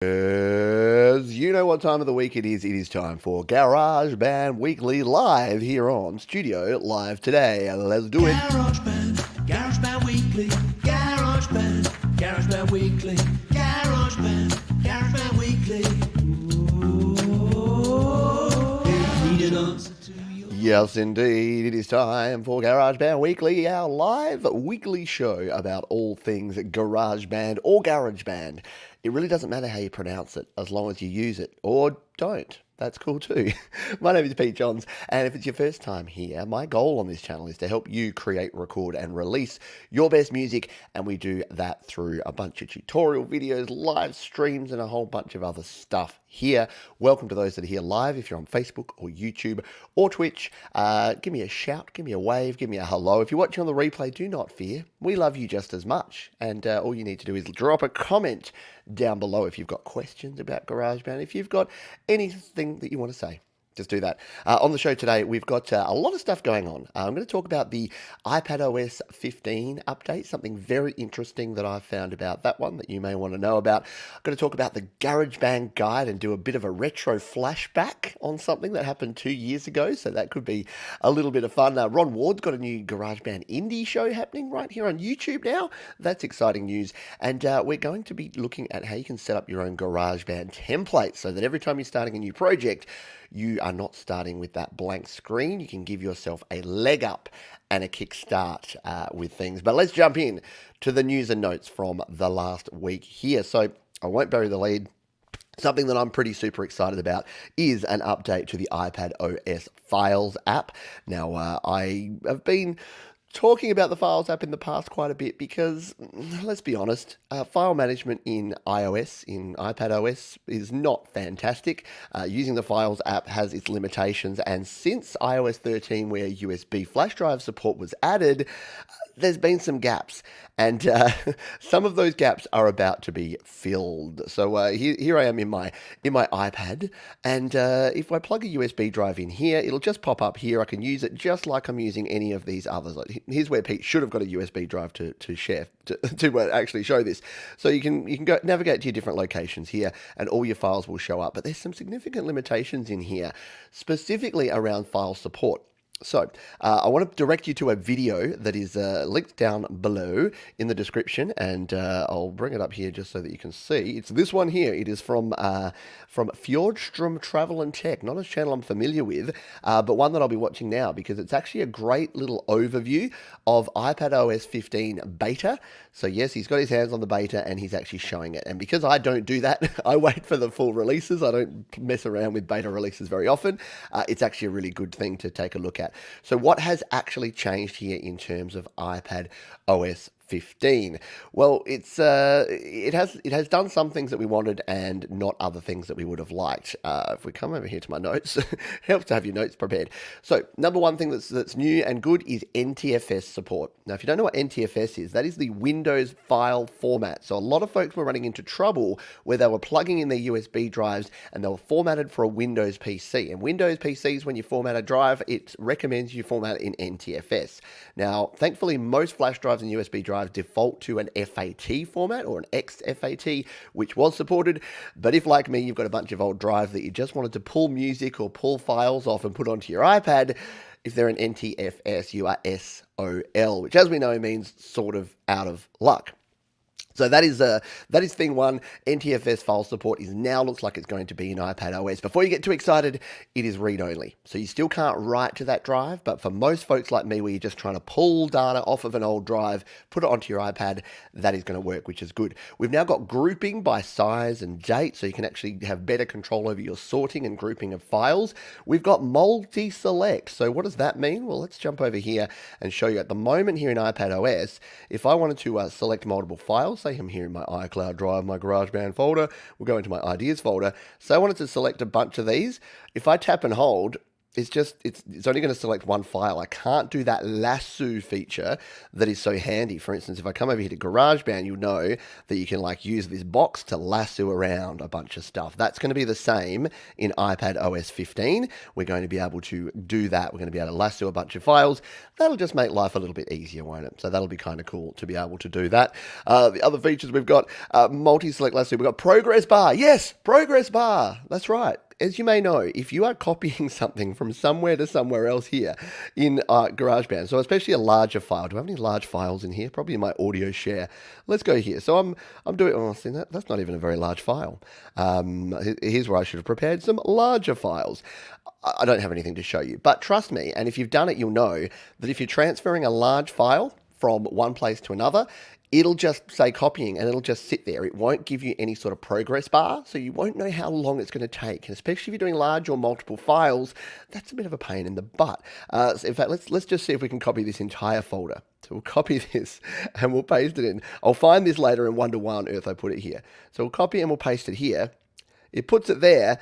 As you know what time of the week it is. It is time for GarageBand Weekly Live here on Studio Live today. Let's do it. GarageBand Weekly, GarageBand Weekly, GarageBand Weekly. Ooh, need an answer to your... Yes, indeed. It is time for GarageBand Weekly, our live weekly show about all things GarageBand or GarageBand. It really doesn't matter how you pronounce it, as long as you use it, or don't. That's cool too. My name is Pete Johns, and if it's your first time here, my goal on this channel is to help you create, record, and release your best music, and we do that through a bunch of tutorial videos, live streams, and a whole bunch of other stuff here. Welcome to those that are here live. If you're on Facebook or YouTube or Twitch, give me a shout, give me a wave, give me a hello. If you're watching on the replay, do not fear. We love you just as much, and all you need to do is drop a comment down below if you've got questions about GarageBand, if you've got anything that you want to say. Just do that. On the show today, we've got a lot of stuff going on. I'm going to talk about the iPadOS 15 update, something very interesting that I've found about that one that you may want to know about. I'm going to talk about the GarageBand guide and do a bit of a retro flashback on something that happened 2 years ago, so that could be a little bit of fun. Ron Ward's got a new GarageBand indie show happening right here on YouTube now. That's exciting news. And we're going to be looking at how you can set up your own GarageBand template so that every time you're starting a new project, you are not starting with that blank screen. You can give yourself a leg up and a kickstart with things. But let's jump in to the news and notes from the last week here. So I won't bury the lead. Something that I'm pretty super excited about is an update to the iPadOS Files app. Now, I have been talking about the Files app in the past quite a bit because, let's be honest, file management in iOS, in iPadOS, is not fantastic. Using the Files app has its limitations, and since iOS 13, where USB flash drive support was added, there's been some gaps, and some of those gaps are about to be filled. So here I am in my iPad, and if I plug a USB drive in here, it'll just pop up here. I can use it just like I'm using any of these others. Here's where Pete should have got a USB drive to share, to actually show this. So you can go navigate to your different locations here, and all your files will show up. But there's some significant limitations in here, specifically around file support. So I want to direct you to a video that is linked down below in the description, and I'll bring it up here just so that you can see. It's this one here. It is from Fjordstrom Travel and Tech, not a channel I'm familiar with, but one that I'll be watching now because it's actually a great little overview of iPadOS 15 beta. So yes, he's got his hands on the beta and he's actually showing it. And because I don't do that, I wait for the full releases. I don't mess around with beta releases very often. It's actually a really good thing to take a look at. So what has actually changed here in terms of iPadOS 15? Well, it has done some things that we wanted and not other things that we would have liked. If we come over here to my notes, it helps to have your notes prepared. So number one thing that's new and good is NTFS support. Now, if you don't know what NTFS is, that is the Windows file format. So a lot of folks were running into trouble where they were plugging in their USB drives and they were formatted for a Windows PC. And Windows PCs, when you format a drive, it recommends you format it in NTFS. Now, thankfully, most flash drives and USB drives default to an FAT format or an XFAT, which was supported. But if, like me, you've got a bunch of old drives that you just wanted to pull music or pull files off and put onto your iPad, if they're an NTFS, you are SOL, which, as we know, means sort of out of luck. So that is thing one. NTFS file support now looks like it's going to be in iPadOS. Before you get too excited, it is read-only. So you still can't write to that drive, but for most folks like me, where you're just trying to pull data off of an old drive, put it onto your iPad, that is going to work, which is good. We've now got grouping by size and date, so you can actually have better control over your sorting and grouping of files. We've got multi-select. So what does that mean? Well, let's jump over here and show you. At the moment here in iPadOS, if I wanted to select multiple files, say I'm here in my iCloud drive, my GarageBand folder, we'll go into my ideas folder. So I wanted to select a bunch of these. If I tap and hold, it's only going to select one file. I can't do that lasso feature that is so handy. For instance, if I come over here to GarageBand, you'll know that you can like use this box to lasso around a bunch of stuff. That's going to be the same in iPadOS 15. We're going to be able to do that. We're going to be able to lasso a bunch of files. That'll just make life a little bit easier, won't it? So that'll be kind of cool to be able to do that. The other features we've got multi-select lasso. We've got progress bar. Yes, progress bar. That's right. As you may know, if you are copying something from somewhere to somewhere else here in GarageBand, so especially a larger file. Do I have any large files in here? Probably in my audio share. Let's go here. So I'm doing. Oh, see that's not even a very large file. Here's where I should have prepared some larger files. I don't have anything to show you, but trust me. And if you've done it, you'll know that if you're transferring a large file from one place to another, it'll just say copying and it'll just sit there. It won't give you any sort of progress bar, so you won't know how long it's going to take. And especially if you're doing large or multiple files, that's a bit of a pain in the butt. So in fact, let's just see if we can copy this entire folder. So we'll copy this and we'll paste it in. I'll find this later and wonder why on earth I put it here. So we'll copy and we'll paste it here. It puts it there.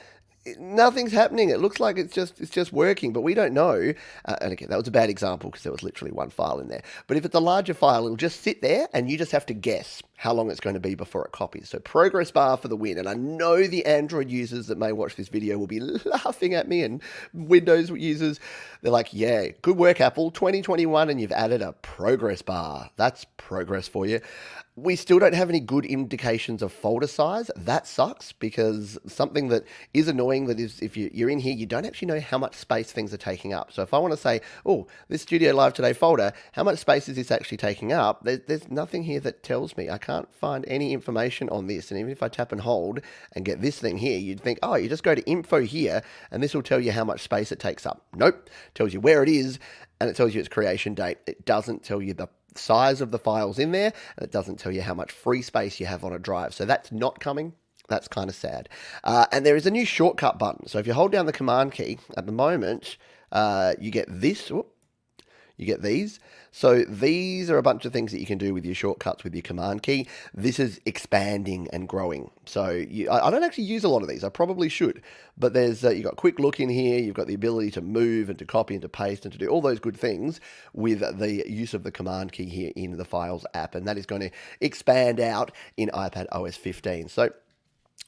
Nothing's happening. It looks like it's just working, but we don't know. And again, that was a bad example because there was literally one file in there. But if it's a larger file, it'll just sit there and you just have to guess how long it's going to be before it copies. So progress bar for the win. And I know the Android users that may watch this video will be laughing at me, and Windows users, they're like, yeah, good work, Apple, 2021, and you've added a progress bar. That's progress for you. We still don't have any good indications of folder size. That sucks, because something that is annoying that is, if you're in here, you don't actually know how much space things are taking up. So if I want to say, oh, this Studio Live Today folder, how much space is this actually taking up? There's nothing here that tells me. I can't find any information on this. And even if I tap and hold and get this thing here, you'd think, oh, you just go to info here and this will tell you how much space it takes up. Nope. It tells you where it is and it tells you its creation date. It doesn't tell you the size of the files in there, and it doesn't tell you how much free space you have on a drive. So that's not coming. That's kind of sad. And there is a new shortcut button. So if you hold down the command key at the moment, you get this. Whoop, you get these. So these are a bunch of things that you can do with your shortcuts with your command key. This is expanding and growing. So I don't actually use a lot of these. I probably should. But there's you've got quick look in here. You've got the ability to move and to copy and to paste and to do all those good things with the use of the command key here in the Files app. And that is going to expand out in iPadOS 15. So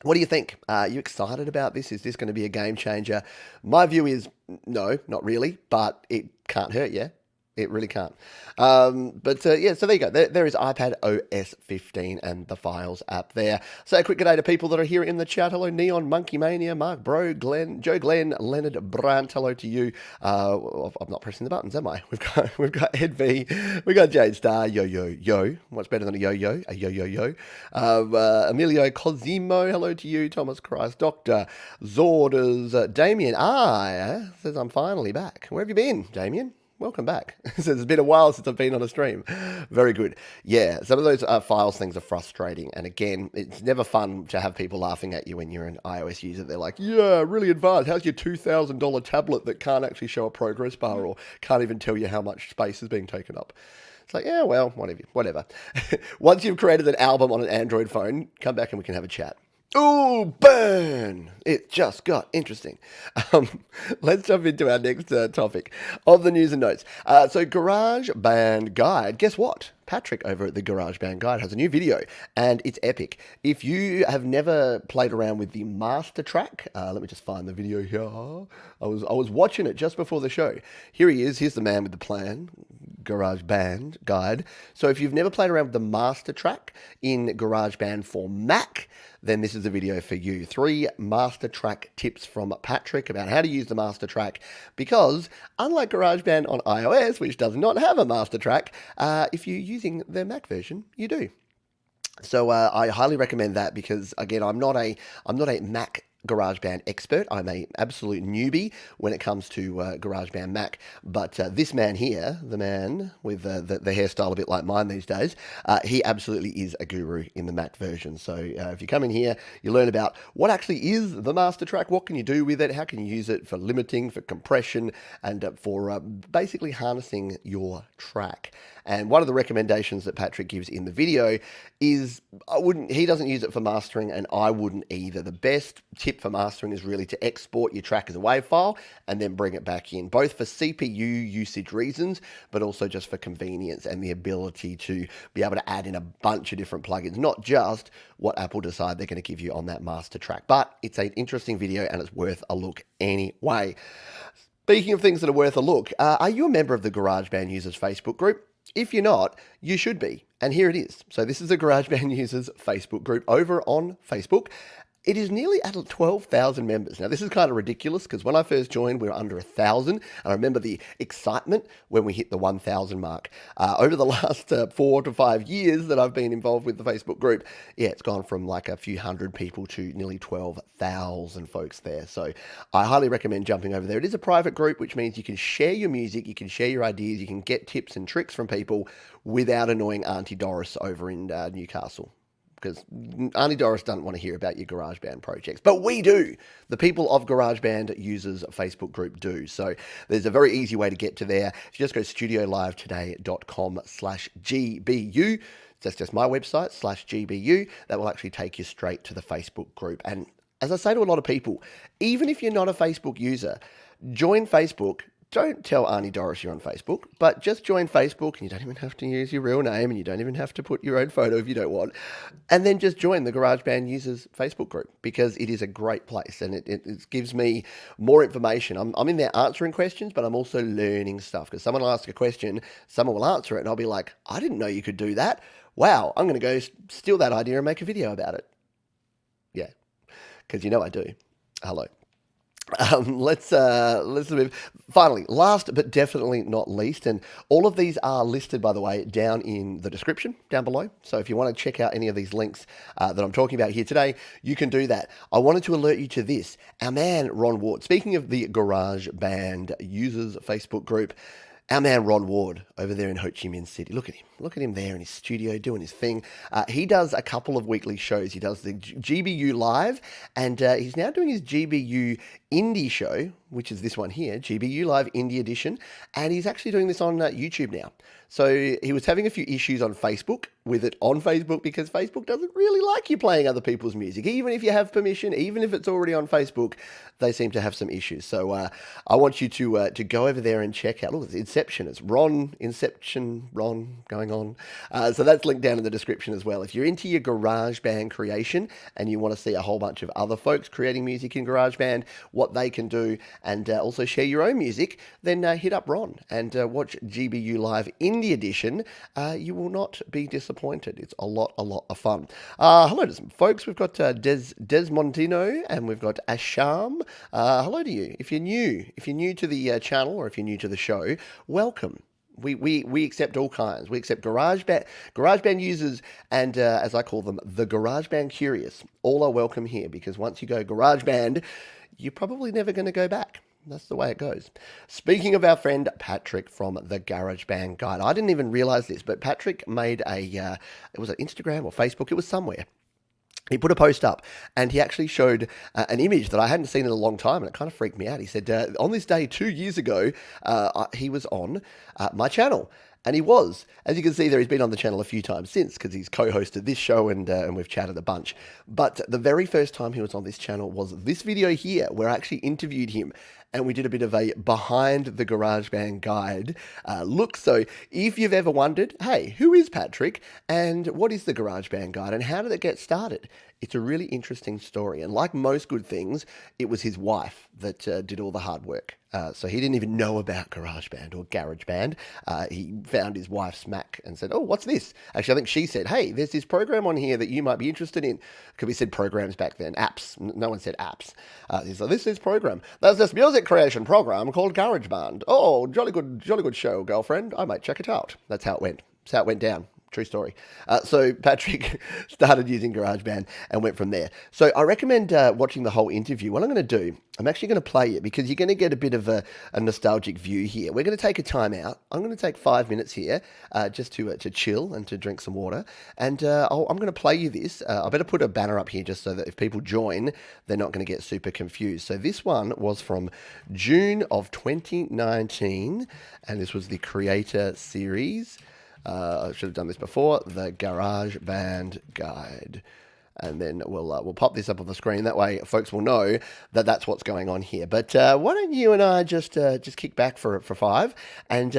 what do you think? Are you excited about this? Is this going to be a game changer? My view is no, not really, but it can't hurt you. It really can't. Yeah, so there you go. There is iPadOS 15 and the Files app there. Say a quick good day to people that are here in the chat. Hello, Neon, Monkey Mania, Mark, Bro, Glenn, Joe Glenn, Leonard Brandt. Hello to you. I'm not pressing the buttons, am I? We've got Ed V. We've got Jade Star, Yo. What's better than a yo-yo? A yo-yo-yo. Emilio Cosimo. Hello to you. Thomas Christ. Dr. Zorders. Damien says I'm finally back. Where have you been, Damien? Welcome back. So it's been a while since I've been on a stream. Very good. Yeah, some of those Files things are frustrating. And again, it's never fun to have people laughing at you when you're an iOS user. They're like, yeah, really advanced. How's your $2,000 tablet that can't actually show a progress bar or can't even tell you how much space is being taken up? It's like, yeah, well, whatever. Once you've created an album on an Android phone, come back and we can have a chat. Ooh, burn! It just got interesting. Let's jump into our next topic of the news and notes. So GarageBand Guide, guess what? Patrick over at the GarageBand Guide has a new video, and it's epic. If you have never played around with the master track, let me just find the video here. I was watching it just before the show. Here he is. Here's the man with the plan. GarageBand Guide. So if you've never played around with the master track in GarageBand for Mac, then this is a video for you. 3 master track tips from Patrick about how to use the master track, because unlike GarageBand on iOS, which does not have a master track, if you're using the Mac version, you do. So I highly recommend that, because again, I'm not a Mac GarageBand expert. I'm an absolute newbie when it comes to GarageBand Mac. But this man here, the man with the hairstyle a bit like mine these days, he absolutely is a guru in the Mac version. So if you come in here, you learn about what actually is the master track, what can you do with it, how can you use it for limiting, for compression, and for basically harnessing your track. And one of the recommendations that Patrick gives in the video is he doesn't use it for mastering, and I wouldn't either. The best tip for mastering is really to export your track as a WAV file and then bring it back in, both for CPU usage reasons, but also just for convenience and the ability to be able to add in a bunch of different plugins, not just what Apple decide they're going to give you on that master track. But it's an interesting video and it's worth a look anyway. Speaking of things that are worth a look, are you a member of the GarageBand Users Facebook group? If you're not, you should be. And here it is. So this is the GarageBand Users Facebook group over on Facebook. It is nearly at 12,000 members. Now, this is kind of ridiculous because when I first joined, we were under 1,000. And I remember the excitement when we hit the 1,000 mark. Over the last 4 to 5 years that I've been involved with the Facebook group, yeah, it's gone from like a few hundred people to nearly 12,000 folks there. So I highly recommend jumping over there. It is a private group, which means you can share your music, you can share your ideas, you can get tips and tricks from people without annoying Auntie Doris over in Newcastle. Because Auntie Doris doesn't want to hear about your GarageBand projects. But we do. The people of GarageBand Users Facebook group do. So there's a very easy way to get to there. If you just go studiolivetoday.com/GBU, that's just my website, /GBU, that will actually take you straight to the Facebook group. And as I say to a lot of people, even if you're not a Facebook user, join Facebook. Don't tell Auntie Doris you're on Facebook, but just join Facebook, and you don't even have to use your real name, and you don't even have to put your own photo if you don't want. And then just join the GarageBand Users Facebook group, because it is a great place, and it gives me more information. I'm in there answering questions, but I'm also learning stuff, because someone will ask a question, someone will answer it, and I'll be like, I didn't know you could do that. Wow, I'm going to go steal that idea and make a video about it. Yeah, because you know I do. Hello. Let's move. Finally, last but definitely not least, and all of these are listed, by the way, down in the description down below. So if you want to check out any of these links that I'm talking about here today, you can do that. I wanted to alert you to this. Our man, Ron Ward, speaking of the GarageBand Users Facebook group, our man Ron Ward over there in Ho Chi Minh City. Look at him. Look at him there in his studio doing his thing. He does a couple of weekly shows. He does the GBU Live, and he's now doing his GBU Indie show, which is this one here, GBU Live Indie Edition, and he's actually doing this on YouTube now. So he was having a few issues on Facebook with it on Facebook because Facebook doesn't really like you playing other people's music. Even if you have permission, even if it's already on Facebook, they seem to have some issues. So I want you to go over there and check out. Look, it's Inception. It's Ron going on. So that's linked down in the description as well. If you're into your GarageBand creation and you want to see a whole bunch of other folks creating music in GarageBand, what they can do, and also share your own music, then hit up Ron and watch GBU Live Indie Edition. You will not be disappointed. It's a lot of fun. Hello to some folks. We've got Desmontino and we've got Asham. Hello to you. If you're new to the channel or if you're new to the show, welcome. We accept all kinds. We accept GarageBand users, and as I call them, the GarageBand curious. All are welcome here, because once you go GarageBand, you're probably never going to go back. That's the way it goes. Speaking of our friend Patrick from the GarageBand Guide, I didn't even realize this, but Patrick made it was an Instagram or Facebook, it was somewhere. He put a post up and he actually showed an image that I hadn't seen in a long time, and it kind of freaked me out. He said, on this day 2 years ago, he was on my channel. And he was. As you can see there, he's been on the channel a few times since, because he's co-hosted this show and we've chatted a bunch. But the very first time he was on this channel was this video here, where I actually interviewed him and we did a bit of a behind the GarageBand Guide look. So if you've ever wondered, hey, who is Patrick and what is the GarageBand Guide and how did it get started? It's a really interesting story. And like most good things, it was his wife that did all the hard work. So he didn't even know about GarageBand or GarageBand. He found his wife's Mac and said, oh, what's this? Actually, I think she said, hey, there's this program on here that you might be interested in. Because we said programs back then, apps. No one said apps. So this is program. There's this music creation program called GarageBand. Oh, jolly good show, girlfriend. I might check it out. That's how it went. That's how it went down. True story. So Patrick started using GarageBand and went from there. So I recommend watching the whole interview. What I'm going to do, I'm actually going to play it because you're going to get a bit of a nostalgic view here. We're going to take a time out. I'm going to take 5 minutes here just to chill and to drink some water. And I'm going to play you this. I better put a banner up here just so that if people join, they're not going to get super confused. So this one was from June of 2019, and this was the Creator Series. I should have done this before. The GarageBand Guide. And then we'll pop this up on the screen. That way, folks will know that that's what's going on here. But why don't you and I just kick back for 5 and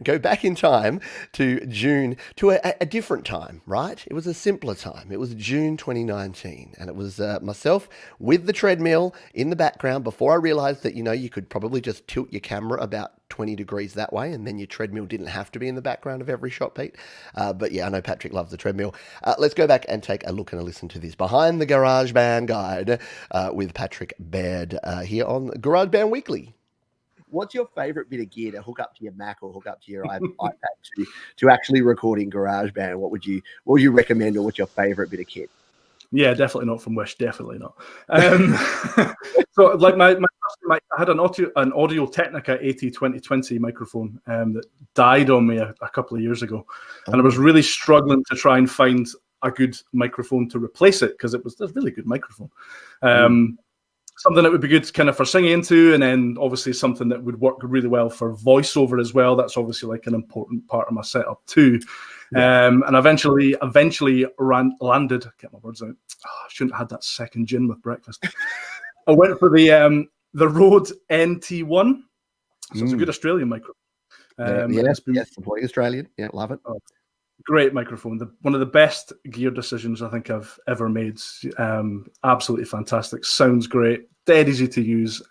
go back in time to June, to a different time, right? It was a simpler time. It was June 2019, and it was myself with the treadmill in the background before I realized that, you could probably just tilt your camera about 20 degrees that way, and then your treadmill didn't have to be in the background of every shot, Pete. But yeah, I know Patrick loves the treadmill. Let's go back and take a look and a listen to this Behind the GarageBand Guide with Patrick Baird here on GarageBand Weekly. What's your favorite bit of gear to hook up to your Mac or hook up to your iPad to actually record in GarageBand? What would you recommend, or what's your favorite bit of kit? Yeah, definitely not from Wish. Definitely not. So, like my I had an Audio Technica AT2020 microphone that died on me a couple of years ago, and I was really struggling to try and find a good microphone to replace it, because it was a really good microphone. Something that would be good kind of for singing into, and then obviously something that would work really well for voiceover as well. That's obviously like an important part of my setup too. And eventually landed. Get my words out. I shouldn't have had that second gin with breakfast. I went for the Rode NT1. So it's a good Australian microphone. Yes, supporting Australian. Yeah, love it. Great microphone. One of the best gear decisions I think I've ever made. Absolutely fantastic. Sounds great. Dead easy to use.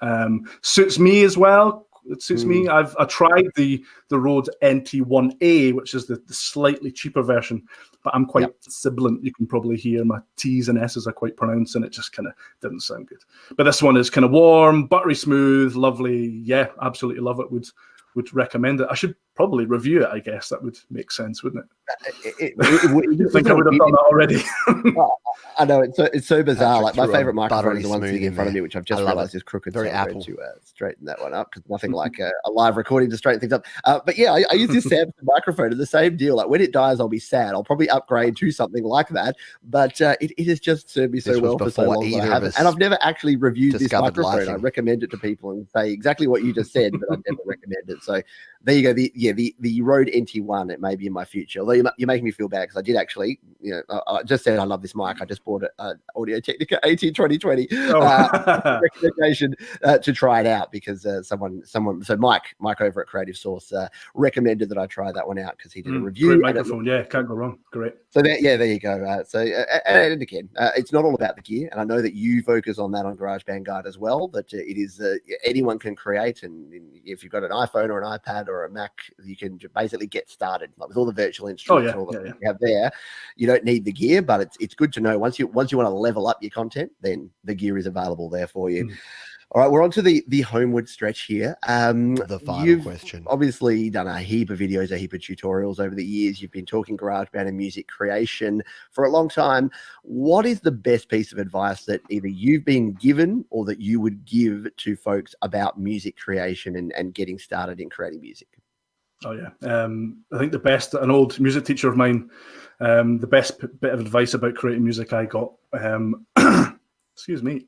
Suits me as well. It suits me. I tried the Rode NT1A, which is the slightly cheaper version, but I'm quite sibilant. You can probably hear my T's and S's are quite pronounced, and it just kind of didn't sound good. But this one is kind of warm, buttery smooth, lovely. Yeah, absolutely love it. Would recommend it. I should probably review it, I guess. That would make sense, wouldn't it? I think I would have done that already. I know, it's so bizarre. Like, my favorite microphone is the one sitting in front of me, which I've just realized is crooked. Very Apple. To straighten that one up, because nothing like a live recording to straighten things up. But yeah, I use this Samsung microphone. It's the same deal. Like, when it dies, I'll be sad. I'll probably upgrade to something like that. But it has just served me so well for so long. And I've never actually reviewed this microphone. I recommend it to people and say exactly what you just said, but I've never recommended it. So there you go. The Rode NT1, it may be in my future. Although you're making me feel bad, because I did actually, I just said I love this mic. I just bought an Audio Technica AT2020 recommendation to try it out, because Mike over at Creative Source recommended that I try that one out, because he did a review. Great microphone, can't go wrong. Great. So there you go. And again, it's not all about the gear, and I know that you focus on that on GarageBand Guide as well. That it is anyone can create, and if you've got an iPhone or an iPad or a Mac, you can basically get started, like with all the virtual instruments. You have there. You don't need the gear, but it's good to know once you want to level up your content, then the gear is available there for you. All right, we're on to the homeward stretch here. The final question. Obviously done a heap of videos, a heap of tutorials over the years. You've been talking GarageBand and music creation for a long time. What is the best piece of advice that either you've been given or that you would give to folks about music creation and getting started in creating music? Oh yeah, I think an old music teacher of mine, the best bit of advice about creating music I got, excuse me,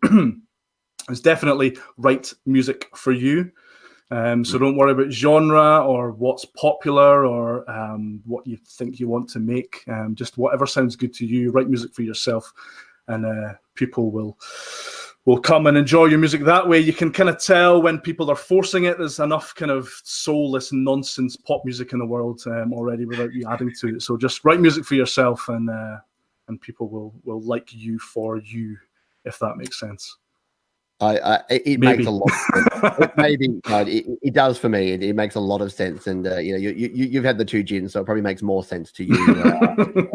is definitely write music for you. So don't worry about genre or what's popular or what you think you want to make. Just whatever sounds good to you. Write music for yourself, and people will come and enjoy your music that way. You can kind of tell when people are forcing it. There's enough kind of soulless nonsense pop music in the world already without you adding to it. So just write music for yourself, and people will like you for you, if that makes sense. It makes a lot of sense. It does for me. It makes a lot of sense. And you've had the 2 gins, so it probably makes more sense to you.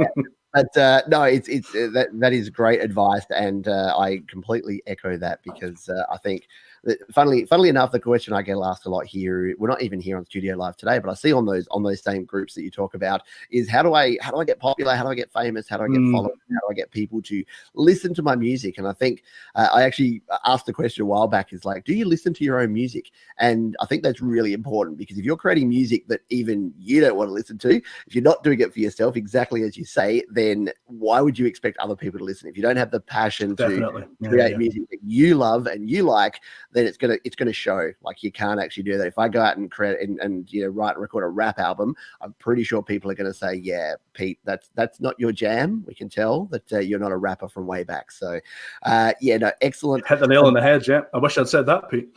But no, that is great advice, and I completely echo that, because I think that, funnily enough, the question I get asked a lot here, we're not even here on Studio Live today, but I see on those same groups that you talk about, is how do I get popular? How do I get famous? How do I get followers? How do I get people to listen to my music? And I think I actually asked the question a while back, is like, do you listen to your own music? And I think that's really important, because if you're creating music that even you don't want to listen to, if you're not doing it for yourself, exactly as you say, then why would you expect other people to listen? If you don't have the passion Definitely. to create Yeah. music that you love and you like, then it's gonna show. Like, you can't actually do that. If I go out and create and write and record a rap album, I'm pretty sure people are going to say, yeah, Pete, that's not your jam. We can tell that you're not a rapper from way back. So excellent. Hit the nail on the head, yeah. I wish I'd said that, Pete.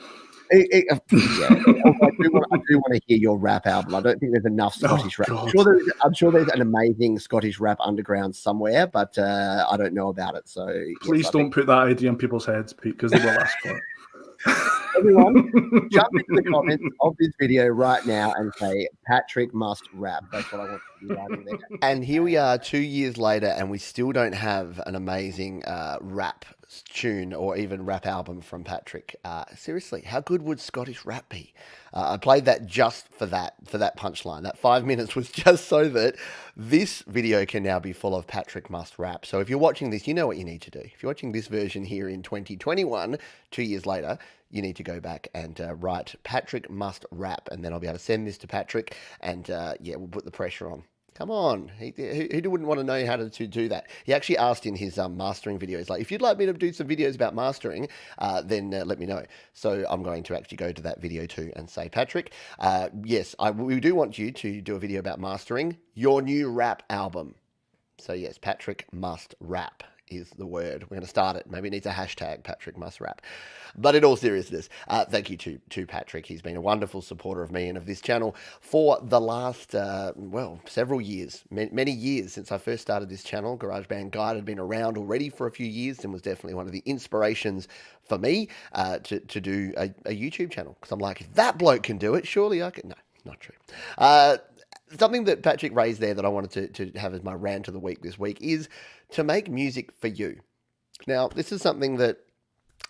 I do want to hear your rap album. I don't think there's enough Scottish rap. I'm sure there's an amazing Scottish rap underground somewhere, but I don't know about it. So please don't put that idea in people's heads, Pete, because they will ask for it. Everyone, jump into the comments of this video right now and say Patrick must rap. That's what I want to be writing there. And here we are 2 years later, and we still don't have an amazing rap tune or even rap album from Patrick. Seriously, how good would Scottish rap be? I played that just for that punchline. That 5 minutes was just so that this video can now be full of Patrick must rap. So if you're watching this, you know what you need to do. If you're watching this version here in 2021, 2 years later, you need to go back and write Patrick must rap, and then I'll be able to send this to Patrick, and we'll put the pressure on. Come on, who wouldn't want to know how to do that? He actually asked in his mastering videos, like, if you'd like me to do some videos about mastering, then let me know. So I'm going to actually go to that video too and say, Patrick, yes, we do want you to do a video about mastering your new rap album. So yes, Patrick must rap is the word. We're going to start it. Maybe it needs a hashtag, Patrick must rap. But in all seriousness, thank you to Patrick. He's been a wonderful supporter of me and of this channel for the last, several years, many years since I first started this channel. GarageBand Guide had been around already for a few years and was definitely one of the inspirations for me to do a YouTube channel. Because I'm like, if that bloke can do it, surely I can. No, not true. Something that Patrick raised there that I wanted to have as my rant of the week this week is to make music for you. Now, this is something that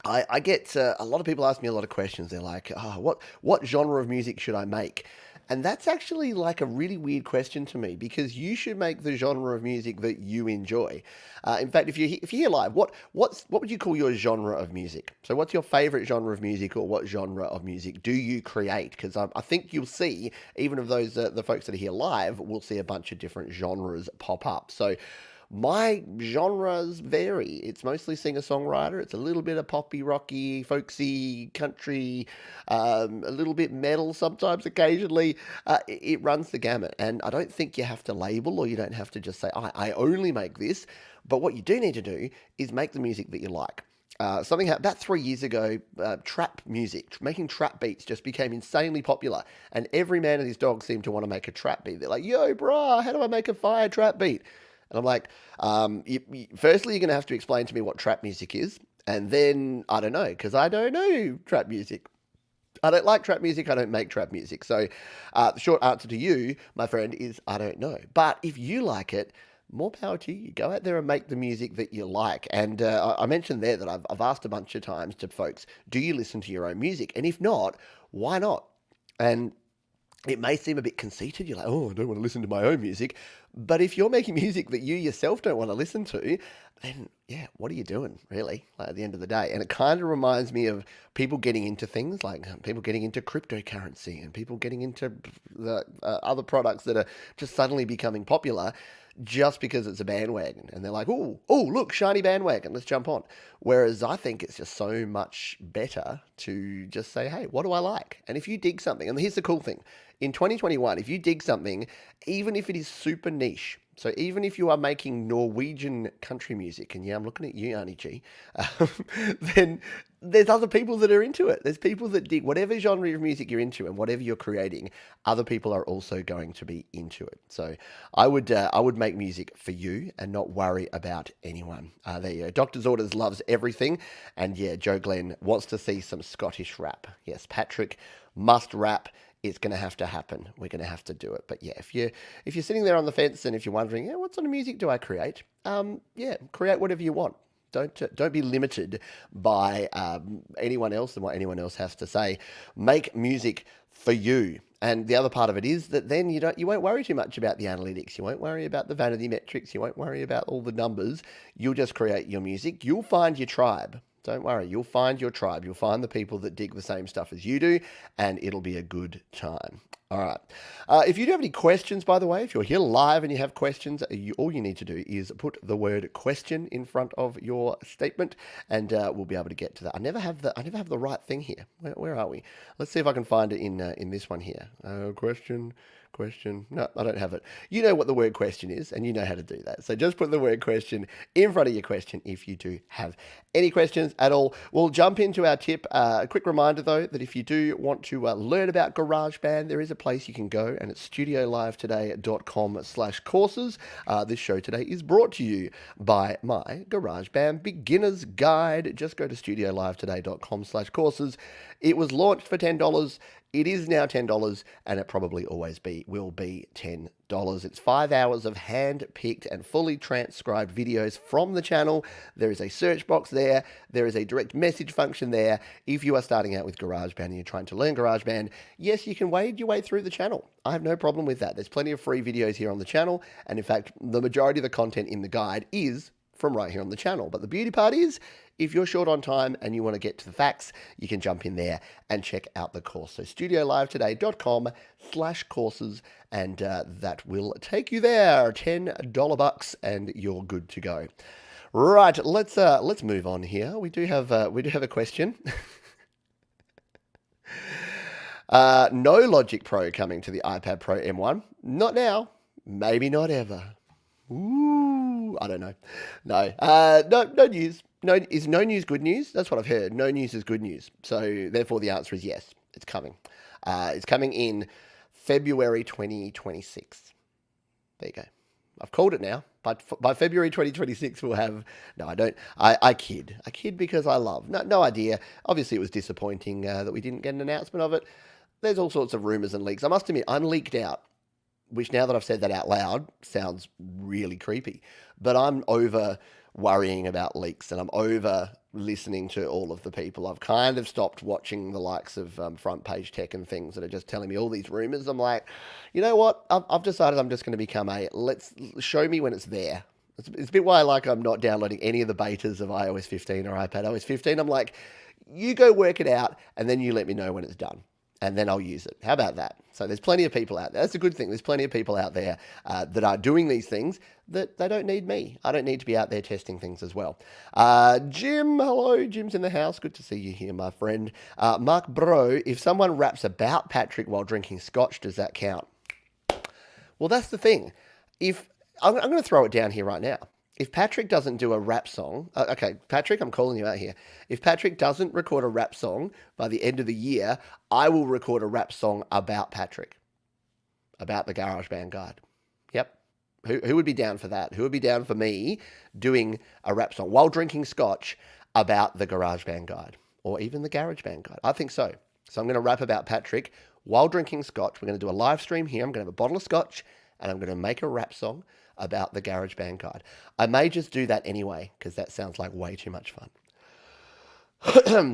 I get a lot of people ask me a lot of questions. They're like, what genre of music should I make? And that's actually like a really weird question to me, because you should make the genre of music that you enjoy. In fact, if you're here live, what would you call your genre of music? So what's your favorite genre of music, or what genre of music do you create? Because I think you'll see, even of those, the folks that are here live, will see a bunch of different genres pop up. So my genres vary. It's mostly singer-songwriter. It's a little bit of poppy, rocky, folksy, country, a little bit metal sometimes, occasionally. It runs the gamut. And I don't think you have to label, or you don't have to just say, I only make this. But what you do need to do is make the music that you like. Something about 3 years ago, trap music, making trap beats just became insanely popular. And every man and his dog seemed to want to make a trap beat. They're like, yo, brah, how do I make a fire trap beat? And I'm like, firstly, you're going to have to explain to me what trap music is. And then, I don't know, because I don't know trap music. I don't like trap music. I don't make trap music. So the short answer to you, my friend, is I don't know. But if you like it, more power to you. Go out there and make the music that you like. And I mentioned there that I've asked a bunch of times to folks, do you listen to your own music? And if not, why not? And it may seem a bit conceited. You're like, oh, I don't want to listen to my own music. But if you're making music that you yourself don't want to listen to, then yeah, what are you doing, really, at the end of the day? And it kind of reminds me of people getting into things like people getting into cryptocurrency and people getting into the other products that are just suddenly becoming popular just because it's a bandwagon. And they're like, oh, look, shiny bandwagon, let's jump on. Whereas I think it's just so much better to just say, hey, what do I like? And if you dig something, and here's the cool thing, in 2021, if you dig something, even if it is super niche, so even if you are making Norwegian country music, and yeah, I'm looking at you, Arnie G, then there's other people that are into it. There's people that dig whatever genre of music you're into, and whatever you're creating, other people are also going to be into it. So I would make music for you and not worry about anyone. There you go. Doctor's Orders loves everything. And yeah, Joe Glenn wants to see some Scottish rap. Yes, Patrick must rap. It's going to have to happen. We're going to have to do it. But yeah, if you're sitting there on the fence and if you're wondering, yeah, what sort of music do I create? Create whatever you want. Don't be limited by anyone else and what anyone else has to say. Make music for you. And the other part of it is that then you won't worry too much about the analytics. You won't worry about the vanity metrics. You won't worry about all the numbers. You'll just create your music. You'll find your tribe. Don't worry, you'll find your tribe. You'll find the people that dig the same stuff as you do, and it'll be a good time. All right. If you do have any questions, by the way, if you're here live and you have questions, all you need to do is put the word question in front of your statement, and we'll be able to get to that. I never have the right thing here. Where are we? Let's see if I can find it in this one here. Question. No, I don't have it. You know what the word question is, and you know how to do that. So just put the word question in front of your question if you do have any questions at all. We'll jump into our tip. A quick reminder, though, that if you do want to learn about GarageBand, there is a place you can go, and it's studiolivetoday.com/courses. This show today is brought to you by my GarageBand Beginner's Guide. Just go to studiolivetoday.com/courses. It was launched for $10. It is now $10, and it probably always will be $10. It's 5 hours of hand-picked and fully transcribed videos from the channel. There is a search box there. There is a direct message function there. If you are starting out with GarageBand and you're trying to learn GarageBand, yes, you can wade your way through the channel. I have no problem with that. There's plenty of free videos here on the channel, and in fact, the majority of the content in the guide is from right here on the channel. But the beauty part is, if you're short on time and you want to get to the facts, you can jump in there and check out the course. So studiolivetoday.com/courses, and that will take you there. $10 bucks, and you're good to go. Right, let's move on here. We do have a question. No Logic Pro coming to the iPad Pro M1. Not now. Maybe not ever. Ooh, I don't know. No news. Is no news good news? That's what I've heard. No news is good news. So therefore the answer is yes, it's coming. It's coming in February 2026. There you go. I've called it now. But by February 2026 we'll have... No, I don't. I kid. I kid because I love. No idea. Obviously it was disappointing that we didn't get an announcement of it. There's all sorts of rumors and leaks. I must admit, I'm leaked out, which now that I've said that out loud sounds really creepy. But I'm over worrying about leaks, and I'm over listening to all of the people. I've kind of stopped watching the likes of Front Page Tech and things that are just telling me all these rumors. I'm like, you know what? I've decided I'm just going to become let's show me when it's there. It's a bit why I'm not downloading any of the betas of iOS 15 or iPadOS 15. I'm like, you go work it out, and then you let me know when it's done, and then I'll use it. How about that? So there's plenty of people out there. That's a good thing. There's plenty of people out there that are doing these things that they don't need me. I don't need to be out there testing things as well. Jim, hello. Jim's in the house. Good to see you here, my friend. Mark Bro, if someone raps about Patrick while drinking scotch, does that count? Well, that's the thing. I'm going to throw it down here right now. If Patrick doesn't do a rap song, okay, Patrick, I'm calling you out here. If Patrick doesn't record a rap song by the end of the year, I will record a rap song about Patrick, about the GarageBand Guide. Yep. Who would be down for that? Who would be down for me doing a rap song while drinking scotch about the GarageBand Guide, or even the GarageBand Guide? I think so. So I'm going to rap about Patrick while drinking scotch. We're going to do a live stream here. I'm going to have a bottle of scotch, and I'm going to make a rap song about the GarageBand Guide. I may just do that anyway, because that sounds like way too much fun.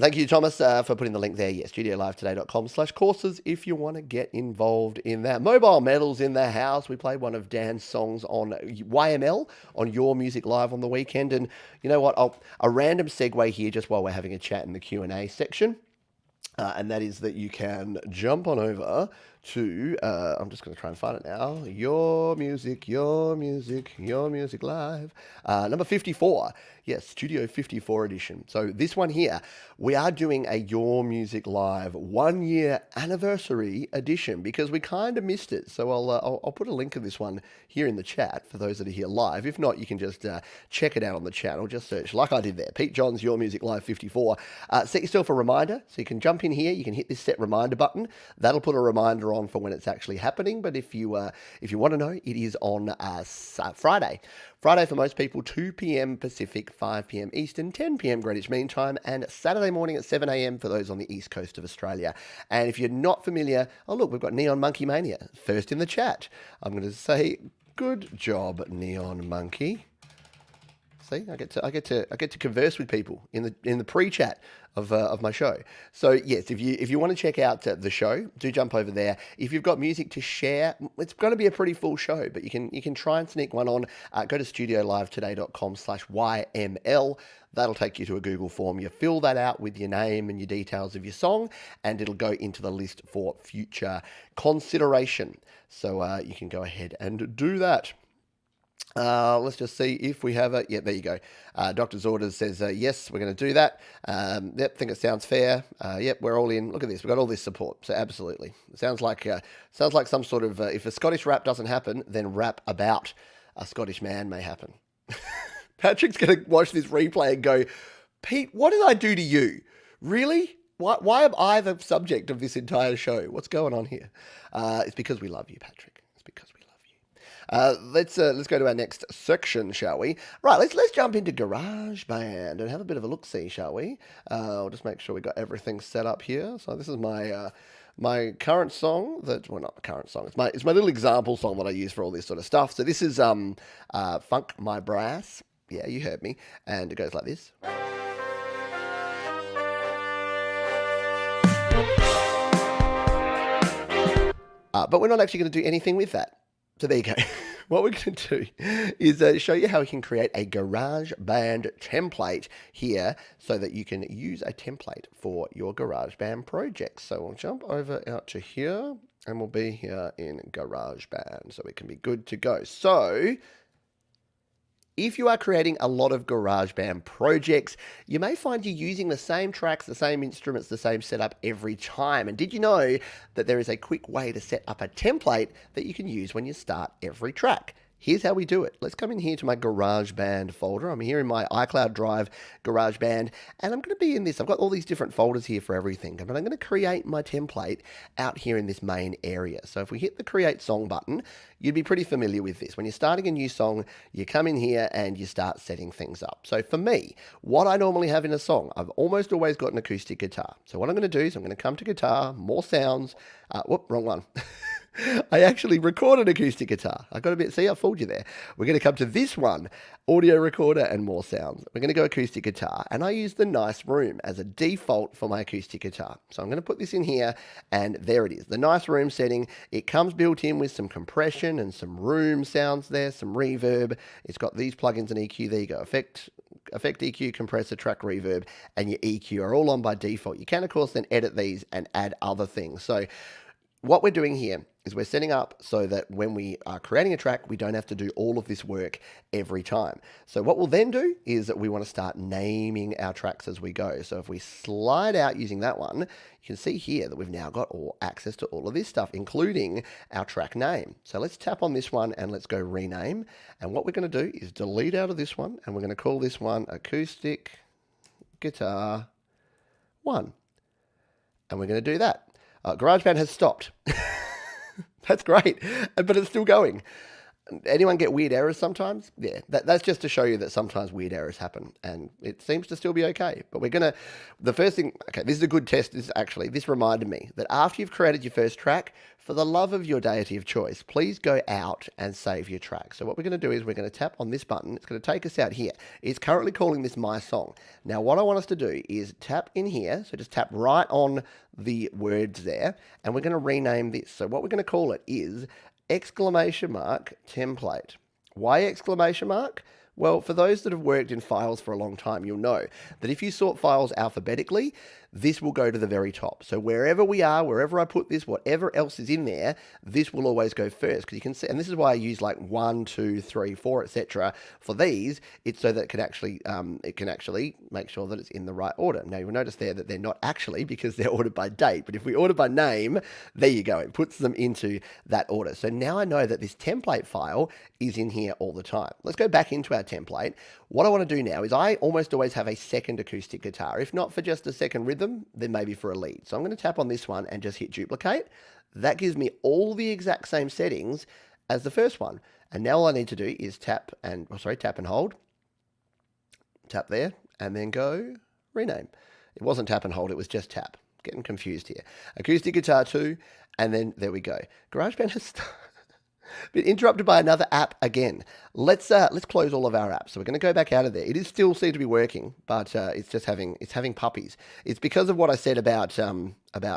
Thank you, Thomas, for putting the link there. Yes, studiolivetoday.com/courses if you want to get involved in that. Mobile Metal's in the house. We played one of Dan's songs on YML, on Your Music Live on the weekend. And you know what? A random segue here just while we're having a chat in the Q&A section. And that is that you can jump on over to, I'm just going to try and find it now, Your Music Live, number 54. Yes, Studio 54 edition. So this one here, we are doing a Your Music Live 1 year anniversary edition because we kind of missed it. So I'll put a link of this one here in the chat for those that are here live. If not, you can just check it out on the channel. Just search, like I did there, Pete John's Your Music Live 54. Set yourself a reminder, so you can jump in here. You can hit this set reminder button. That'll put a reminder on for when it's actually happening. But if you want to know, it is on Friday. Friday for most people, 2 p.m. Pacific, 5 p.m. Eastern, 10 p.m. Greenwich Mean Time, and Saturday morning at 7 a.m. for those on the east coast of Australia. And if you're not familiar, oh look, we've got Neon Monkey Mania, first in the chat. I'm going to say, good job, Neon Monkey. See, I get to converse with people in the pre-chat of my show. So yes, if you want to check out the show, do jump over there. If you've got music to share, it's going to be a pretty full show, but you can try and sneak one on. Go to studiolivetoday.com/YML. That'll take you to a Google form. You fill that out with your name and your details of your song, and it'll go into the list for future consideration. So you can go ahead and do that. Let's just see if we have it. Yeah, there you go. Doctor's Orders says, yes, we're going to do that. Yep, think it sounds fair. Yep, we're all in. Look at this. We've got all this support. So absolutely. It sounds like some sort of, if a Scottish rap doesn't happen, then rap about a Scottish man may happen. Patrick's going to watch this replay and go, Pete, what did I do to you? Really? Why am I the subject of this entire show? What's going on here? It's because we love you, Patrick. It's because we love you. Let's go to our next section, shall we? Right, let's jump into GarageBand and have a bit of a look-see, shall we? I'll just make sure we got everything set up here. So this is my my current song not my current song. It's my little example song that I use for all this sort of stuff. So this is Funk My Brass. Yeah, you heard me. And it goes like this. But we're not actually going to do anything with that. So there you go. What we're going to do is show you how we can create a GarageBand template here so that you can use a template for your GarageBand project. So we'll jump over out to here and we'll be here in GarageBand so we can be good to go. So if you are creating a lot of GarageBand projects, you may find you're using the same tracks, the same instruments, the same setup every time. And did you know that there is a quick way to set up a template that you can use when you start every track? Here's how we do it. Let's come in here to my GarageBand folder. I'm here in my iCloud Drive GarageBand, and I'm going to be in this. I've got all these different folders here for everything, but I'm going to create my template out here in this main area. So if we hit the Create Song button, you'd be pretty familiar with this. When you're starting a new song, you come in here and you start setting things up. So for me, what I normally have in a song, I've almost always got an acoustic guitar. So what I'm going to do is I'm going to come to guitar, more sounds. Wrong one. I actually record an acoustic guitar. I got a bit, see, I fooled you there. We're going to come to this one, audio recorder and more sounds. We're going to go acoustic guitar, and I use the Nice Room as a default for my acoustic guitar. So I'm going to put this in here, and there it is. The Nice Room setting, it comes built in with some compression and some room sounds there, some reverb. It's got these plugins and EQ. There you go. Effect EQ, compressor, track reverb, and your EQ are all on by default. You can, of course, then edit these and add other things. So what we're doing here is we're setting up so that when we are creating a track, we don't have to do all of this work every time. So what we'll then do is that we want to start naming our tracks as we go. So if we slide out using that one, you can see here that we've now got access to all of this stuff, including our track name. So let's tap on this one and let's go rename. And what we're going to do is delete out of this one, and we're going to call this one Acoustic Guitar 1. And we're going to do that. GarageBand has stopped. That's great, but it's still going. Anyone get weird errors sometimes? Yeah, that's just to show you that sometimes weird errors happen, and it seems to still be okay. But the first thing, okay, this is a good test. This reminded me that after you've created your first track, for the love of your deity of choice, please go out and save your track. So what we're going to do is we're going to tap on this button. It's going to take us out here. It's currently calling this My Song. Now, what I want us to do is tap in here. So just tap right on the words there, and we're going to rename this. So what we're going to call it is !template. Why !? Well, for those that have worked in files for a long time, you'll know that if you sort files alphabetically, this will go to the very top. So wherever we are, wherever I put this, whatever else is in there, this will always go first. Because you can see, and this is why I use like 1, 2, 3, 4, etc. For these, it's so that it can actually make sure that it's in the right order. Now you'll notice there that they're not actually, because they're ordered by date. But if we order by name, there you go. It puts them into that order. So now I know that this template file is in here all the time. Let's go back into our template. What I want to do now is I almost always have a second acoustic guitar. If not for just a second rhythm, then maybe for a lead. So I'm going to tap on this one and just hit duplicate. That gives me all the exact same settings as the first one. And now all I need to do is tap and hold. Tap there and then go rename. It wasn't tap and hold, it was just tap. Getting confused here. Acoustic guitar 2, and then there we go. GarageBand has Been interrupted by another app again. Let's close all of our apps. So we're going to go back out of there. It is still seem to be working, but it's just having puppies. It's because of what I said about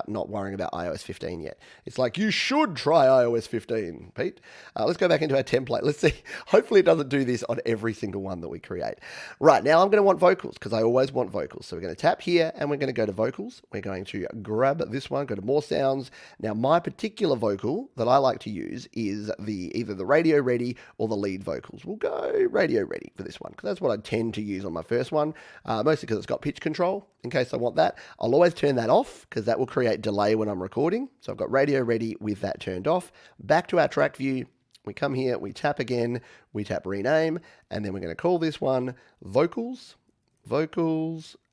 not worrying about iOS 15 yet. It's like you should try iOS 15, Pete. Let's go back into our template. Let's see. Hopefully it doesn't do this on every single one that we create. Right, now I'm going to want vocals because I always want vocals. So we're going to tap here and we're going to go to vocals. We're going to grab this one, go to more sounds. Now my particular vocal that I like to use is either the radio ready or the lead vocals. We'll go radio ready for this one because that's what I tend to use on my first one, mostly because it's got pitch control in case I want that. I'll always turn that off because that will create delay when I'm recording. So I've got radio ready with that turned off. Back to our track view. We come here, we tap again, we tap rename, and then we're going to call this one vocals,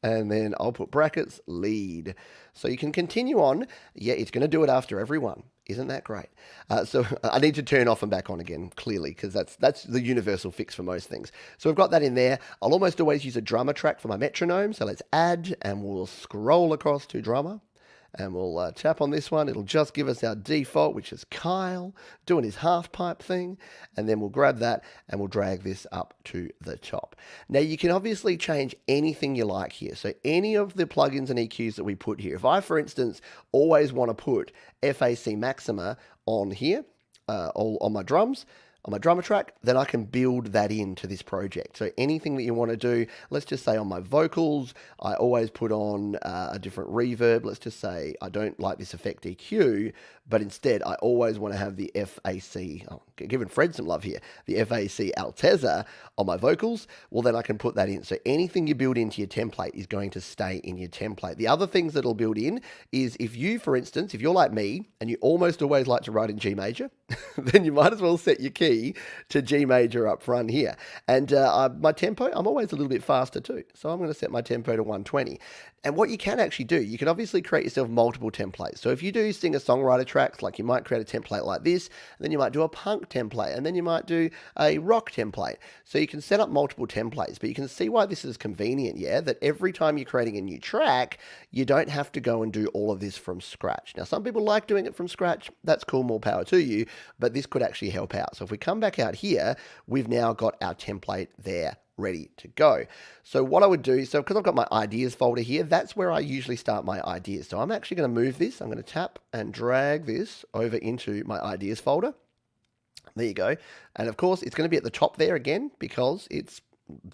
and then I'll put brackets lead. So you can continue on. Yeah, it's going to do it after every one. Isn't that great? So I need to turn off and back on again, clearly, because that's the universal fix for most things. So we've got that in there. I'll almost always use a drummer track for my metronome. So let's add, and we'll scroll across to drummer. And we'll tap on this one. It'll just give us our default, which is Kyle doing his half pipe thing. And then we'll grab that and we'll drag this up to the top. Now you can obviously change anything you like here. So any of the plugins and EQs that we put here. If I, for instance, always want to put FAC Maxima on here, on my drums, on my drummer track, then I can build that into this project. So anything that you want to do, let's just say on my vocals, I always put on a different reverb. Let's just say I don't like this effect EQ, but instead I always want to have the FAC, giving Fred some love here, the FAC Altezza on my vocals. Well, then I can put that in. So anything you build into your template is going to stay in your template. The other things that it'll build in is if you, for instance, if you're like me and you almost always like to write in G major, then you might as well set your key to G major up front here. And my tempo, I'm always a little bit faster too. So I'm going to set my tempo to 120. And what you can actually do, you can obviously create yourself multiple templates. So if you do singer-songwriter tracks, like you might create a template like this, and then you might do a punk template, and then you might do a rock template. So you can set up multiple templates, but you can see why this is convenient, yeah? That every time you're creating a new track, you don't have to go and do all of this from scratch. Now, some people like doing it from scratch. That's cool, more power to you, but this could actually help out. So if we come back out here, we've now got our template there ready to go. So what I would do, so because I've got my ideas folder here, that's where I usually start my ideas. So I'm actually going to move this. I'm going to tap and drag this over into my ideas folder. There you go. And of course, it's going to be at the top there again because it's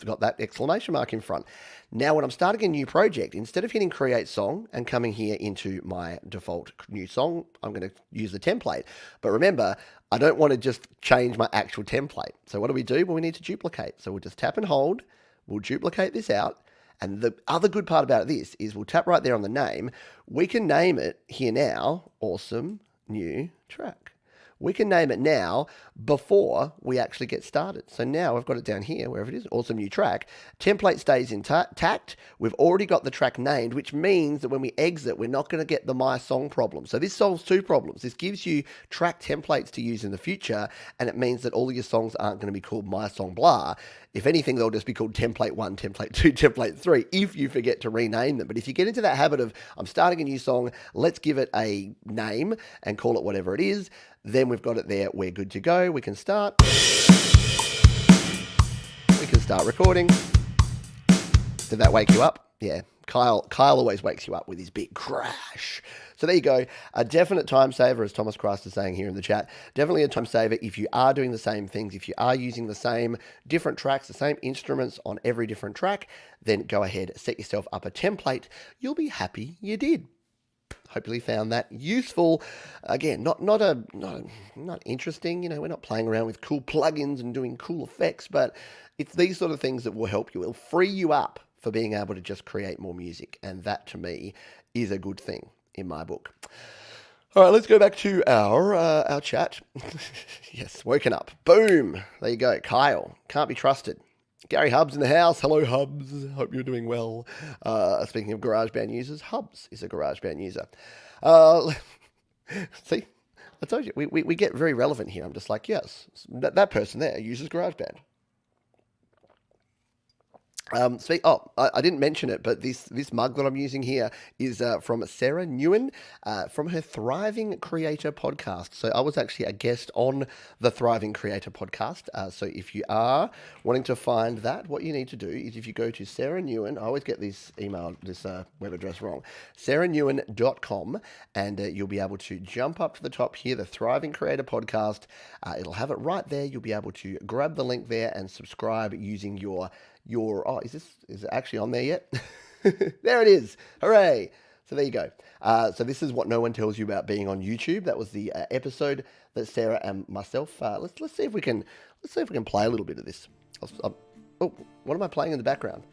got that exclamation mark in front. Now, when I'm starting a new project, instead of hitting create song and coming here into my default new song, I'm going to use the template. But remember, I don't want to just change my actual template. So what do? Well, we need to duplicate. So we'll just tap and hold. We'll duplicate this out. And the other good part about this is we'll tap right there on the name. We can name it here now, awesome new track. We can name it now before we actually get started. So now I've got it down here, wherever it is, awesome new track. Template stays intact. We've already got the track named, which means that when we exit, we're not going to get the my song problem. So this solves two problems. This gives you track templates to use in the future, and it means that all of your songs aren't going to be called my song blah. If anything, they'll just be called template 1, template 2, template 3, if you forget to rename them. But if you get into that habit of, I'm starting a new song, let's give it a name and call it whatever it is, then we've got it there, we're good to go. We can start. We can start recording. Did that wake you up? Yeah, Kyle always wakes you up with his big crash. So there you go. A definite time saver, as Thomas Christ is saying here in the chat. Definitely a time saver if you are doing the same things, if you are using the same different tracks, the same instruments on every different track, then go ahead, set yourself up a template. You'll be happy you did. Hopefully found that useful. Again, not interesting. You know, we're not playing around with cool plugins and doing cool effects, but it's these sort of things that will help you. It'll free you up for being able to just create more music, and that to me is a good thing in my book. All right, let's go back to our chat. Yes, woken up. Boom. There you go. Kyle, can't be trusted. Gary Hubs in the house. Hello, Hubs. Hope you're doing well. Speaking of GarageBand users, Hubs is a GarageBand user. See, I told you, we get very relevant here. I'm just like, yes, that person there uses GarageBand. I didn't mention it, but this mug that I'm using here is from Sarah Newen from her Thriving Creator podcast. So I was actually a guest on the Thriving Creator podcast. So if you are wanting to find that, what you need to do is if you go to Sarah Newen, I always get this web address wrong, sarahnewen.com, and you'll be able to jump up to the top here, the Thriving Creator podcast. It'll have it right there. You'll be able to grab the link there and subscribe using your is it actually on there yet? There it is. Hooray. So there you go. So this is what no one tells you about being on YouTube. That was the episode that Sarah and myself, let's see if we can play a little bit of this. Oh, what am I playing in the background?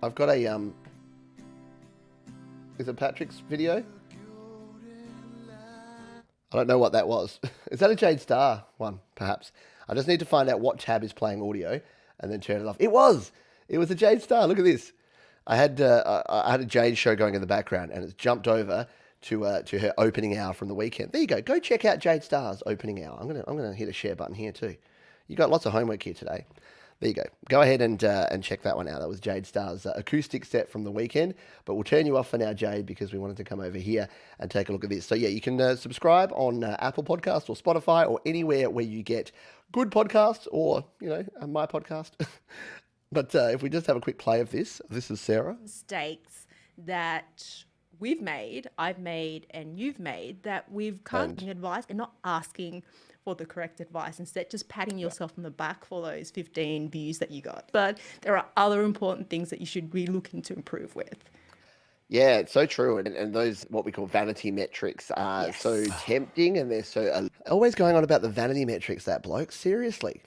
I've got a is it Patrick's video? I don't know what that was. Is that a Jade Star one, perhaps? I just need to find out what tab is playing audio and then turn it off. It was a Jade Star. Look at this. I had a Jade show going in the background, and it's jumped over to her opening hour from the weekend. There you go. Go check out Jade Star's opening hour. I'm gonna hit a share button here too. You got lots of homework here today. There you go. Go ahead and check that one out. That was Jade Star's acoustic set from the weekend. But we'll turn you off for now, Jade, because we wanted to come over here and take a look at this. So yeah, you can subscribe on Apple Podcasts or Spotify or anywhere where you get good podcasts or, my podcast. But if we just have a quick play of this is Sarah. Mistakes that we've made, I've made, and you've made that we've come to advice and not asking for the correct advice, instead just patting yourself on the back for those 15 views that you got. But there are other important things that you should be looking to improve with. Yeah, it's so true. And those, what we call vanity metrics, are so tempting, and they're so always going on about the vanity metrics, that bloke. Seriously.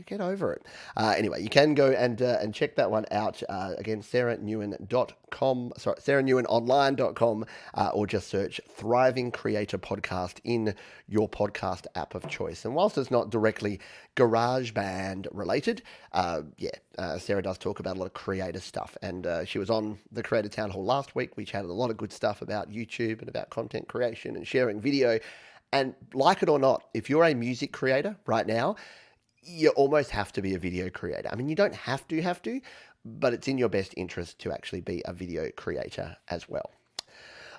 Get over it. Anyway, you can go and check that one out. Again, sarahnewenonline.com, or just search Thriving Creator Podcast in your podcast app of choice. And whilst it's not directly GarageBand related, Sarah does talk about a lot of creator stuff. And she was on the Creator Town Hall last week. We chatted a lot of good stuff about YouTube and about content creation and sharing video. And like it or not, if you're a music creator right now, you almost have to be a video creator. I mean, you don't have to, but it's in your best interest to actually be a video creator as well.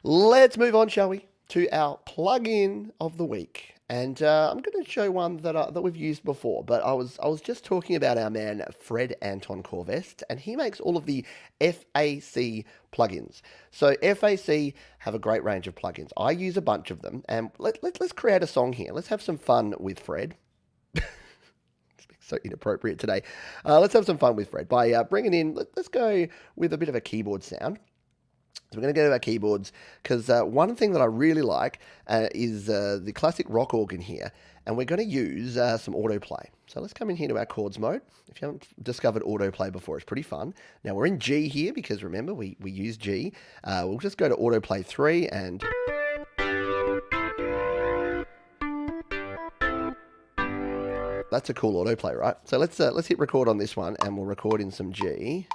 Let's move on, shall we, to our plugin of the week. And I'm going to show one that we've used before, but I was just talking about our man Fred Anton Corvest, and he makes all of the FAC plugins. So FAC have a great range of plugins. I use a bunch of them, and let's create a song here. Let's have some fun with Fred. So inappropriate today. Let's have some fun with Fred by bringing in, let's go with a bit of a keyboard sound. So we're going to go to our keyboards, because one thing that I really like is the classic rock organ here, and we're going to use some autoplay. So let's come in here to our chords mode. If you haven't discovered autoplay before, it's pretty fun. Now we're in G here, because remember, we use G. We'll just go to autoplay 3 and... That's a cool autoplay, right? So let's hit record on this one, and we'll record in some G.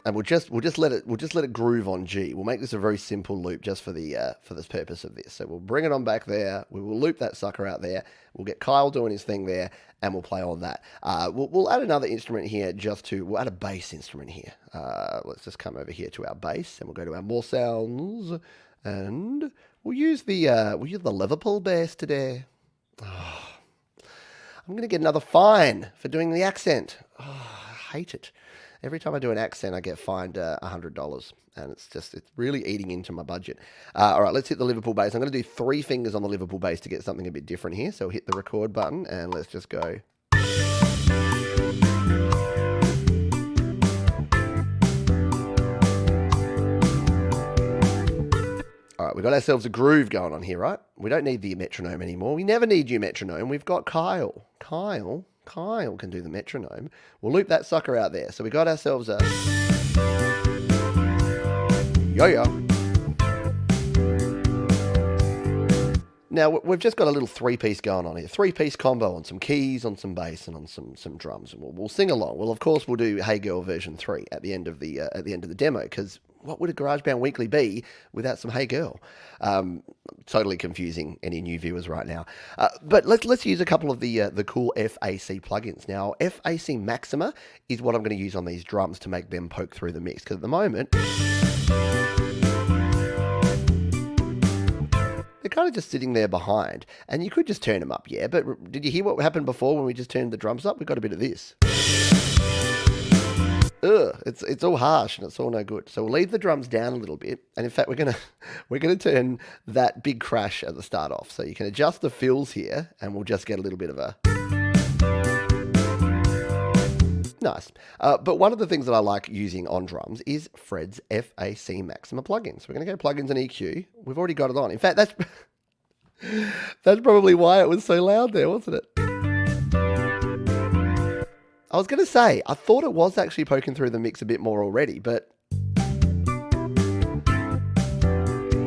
And we'll just let it groove on G. We'll make this a very simple loop just for this purpose of this. So we'll bring it on back there. We will loop that sucker out there. We'll get Kyle doing his thing there, and we'll play on that. We'll add another instrument here we'll add a bass instrument here. Let's just come over here to our bass, and we'll go to our more sounds, and we'll use the Liverpool bass today. Oh, I'm going to get another fine for doing the accent. Oh, I hate it. Every time I do an accent, I get fined $100, and it's really eating into my budget. All right, let's hit the Liverpool bass. I'm going to do 3 fingers on the Liverpool bass to get something a bit different here. So hit the record button, and let's just go. All right, we've got ourselves a groove going on here, right? We don't need the metronome anymore. We never need you, metronome. We've got Kyle. Kyle can do the metronome. We'll loop that sucker out there. So we got ourselves a yo-yo. Now we've just got a little 3-piece going on here. 3-piece combo on some keys, on some bass, and on some drums. And we'll sing along. Well, of course, we'll do Hey Girl version 3 at the end of the demo, because what would a GarageBand Weekly be without some Hey Girl? Totally confusing any new viewers right now. But let's use a couple of the cool FAC plugins. Now, FAC Maxima is what I'm going to use on these drums to make them poke through the mix. Because at the moment, they're kind of just sitting there behind. And you could just turn them up, yeah. But did you hear what happened before when we just turned the drums up? We got a bit of this. Ugh, it's all harsh and it's all no good. So we'll leave the drums down a little bit, and in fact we're gonna turn that big crash at the start off. So you can adjust the fills here, and we'll just get a little bit of a nice. But one of the things that I like using on drums is Fred's FAC Maxima plugin. So we're gonna go plugins and EQ. We've already got it on. In fact, that's probably why it was so loud there, wasn't it? I was going to say, I thought it was actually poking through the mix a bit more already, but...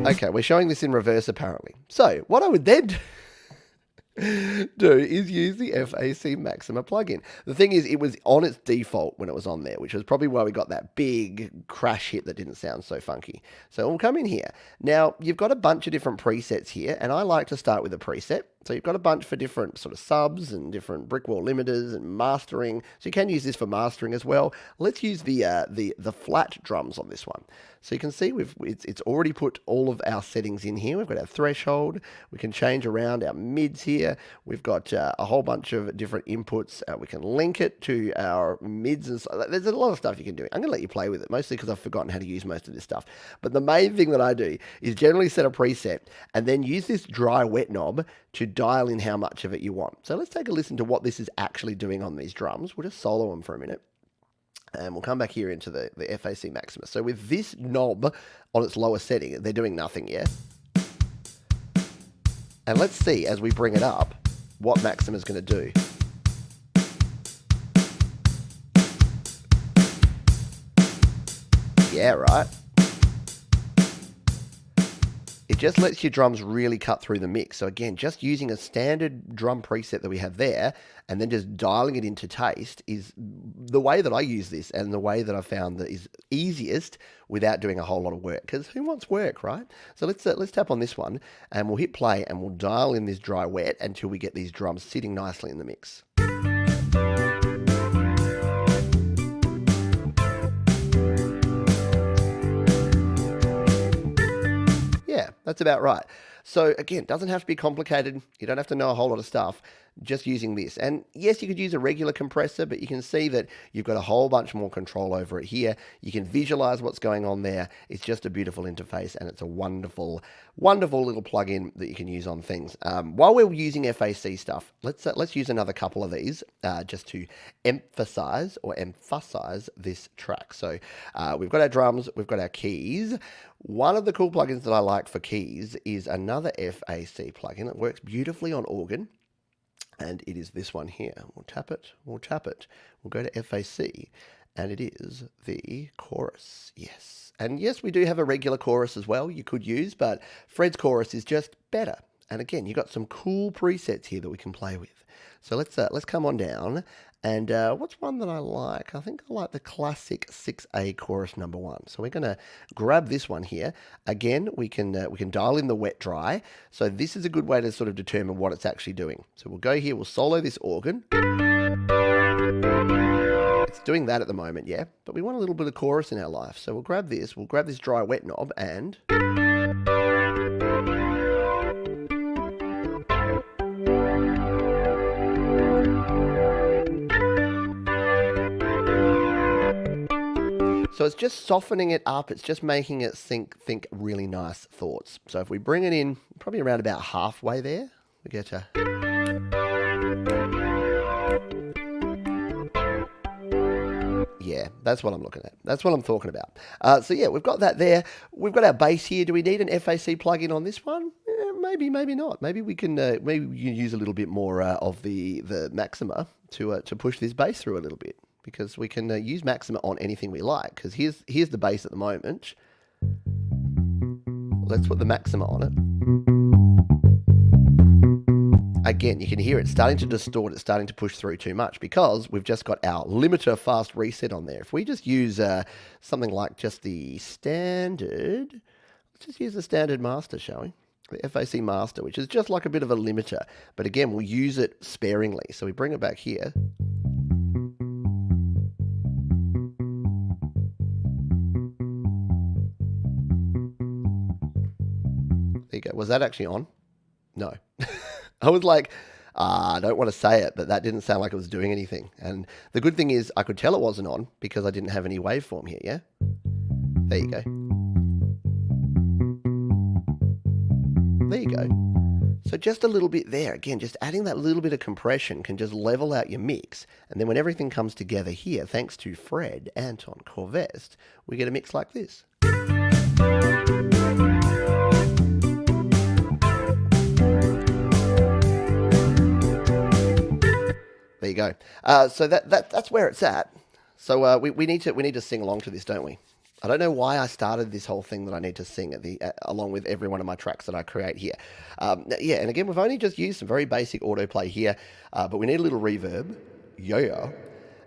Okay, we're showing this in reverse apparently. So, what I would then do is use the FAC Maxima plugin. The thing is, it was on its default when it was on there, which was probably why we got that big crash hit that didn't sound so funky. So we'll come in here. Now, you've got a bunch of different presets here, and I like to start with a preset. So you've got a bunch for different sort of subs and different brick wall limiters and mastering. So you can use this for mastering as well. Let's use the flat drums on this one. So you can see it's already put all of our settings in here. We've got our threshold. We can change around our mids here. We've got a whole bunch of different inputs. We can link it to our mids and so. There's a lot of stuff you can do. I'm going to let you play with it, mostly because I've forgotten how to use most of this stuff. But the main thing that I do is generally set a preset and then use this dry wet knob to dial in how much of it you want. So let's take a listen to what this is actually doing on these drums. We'll just solo them for a minute. And we'll come back here into the FAC Maxima. So with this knob on its lower setting, they're doing nothing yet. And let's see, as we bring it up, what Maxima's going to do. Yeah, right. It just lets your drums really cut through the mix. So again, just using a standard drum preset that we have there and then just dialing it into taste is the way that I use this and the way that I found that is easiest without doing a whole lot of work. Because who wants work, right? So let's tap on this one and we'll hit play and we'll dial in this dry wet until we get these drums sitting nicely in the mix. Yeah, that's about right. So again, doesn't have to be complicated. You don't have to know a whole lot of stuff. Just using this. And yes, you could use a regular compressor, but you can see that you've got a whole bunch more control over it here. You can visualize what's going on there. It's just a beautiful interface, and it's a wonderful, wonderful little plugin that you can use on things. While we're using FAC stuff, let's use another couple of these just to emphasize this track. So we've got our drums, we've got our keys. One of the cool plugins that I like for keys is another FAC plugin that works beautifully on organ. And it is this one here. We'll tap it. We'll tap it. We'll go to FAC. And it is the chorus. Yes. And yes, we do have a regular chorus as well you could use. But Fred's chorus is just better. And again, you've got some cool presets here that we can play with. So let's come on down. And what's one that I like? I think I like the classic 6A chorus number 1. So we're going to grab this one here. Again, we can dial in the wet dry. So this is a good way to sort of determine what it's actually doing. So we'll go here, we'll solo this organ. It's doing that at the moment, yeah. But we want a little bit of chorus in our life. So we'll grab this dry wet knob and... So it's just softening it up. It's just making it think really nice thoughts. So if we bring it in, probably around about halfway there, we get a... Yeah, that's what I'm looking at. That's what I'm talking about. So yeah, we've got that there. We've got our bass here. Do we need an FAC plugin on this one? Maybe, maybe not. Maybe we can use a little bit more of the Maxima to push this bass through a little bit. Because we can use Maxima on anything we like. Because here's the bass at the moment. Let's put the Maxima on it. again, you can hear it starting to distort, it's starting to push through too much because we've just got our limiter fast reset on there. If we just use something like just the standard, let's just use the standard master, shall we? The FAC master, which is just like a bit of a limiter. But again, we'll use it sparingly. So we bring it back here. There you go. Was that actually on? No. I was like, I don't want to say it, but that didn't sound like it was doing anything. And the good thing is I could tell it wasn't on because I didn't have any waveform here, yeah? There you go. There you go. So just a little bit there. Again, just adding that little bit of compression can just level out your mix. And then when everything comes together here, thanks to Fred Anton Corvest, we get a mix like this. There you go. So that's where it's at. So we need to sing along to this, don't we? I don't know why I started this whole thing that I need to sing along with every one of my tracks that I create here. Yeah, and again, we've only just used some very basic autoplay here, but we need a little reverb. Yeah.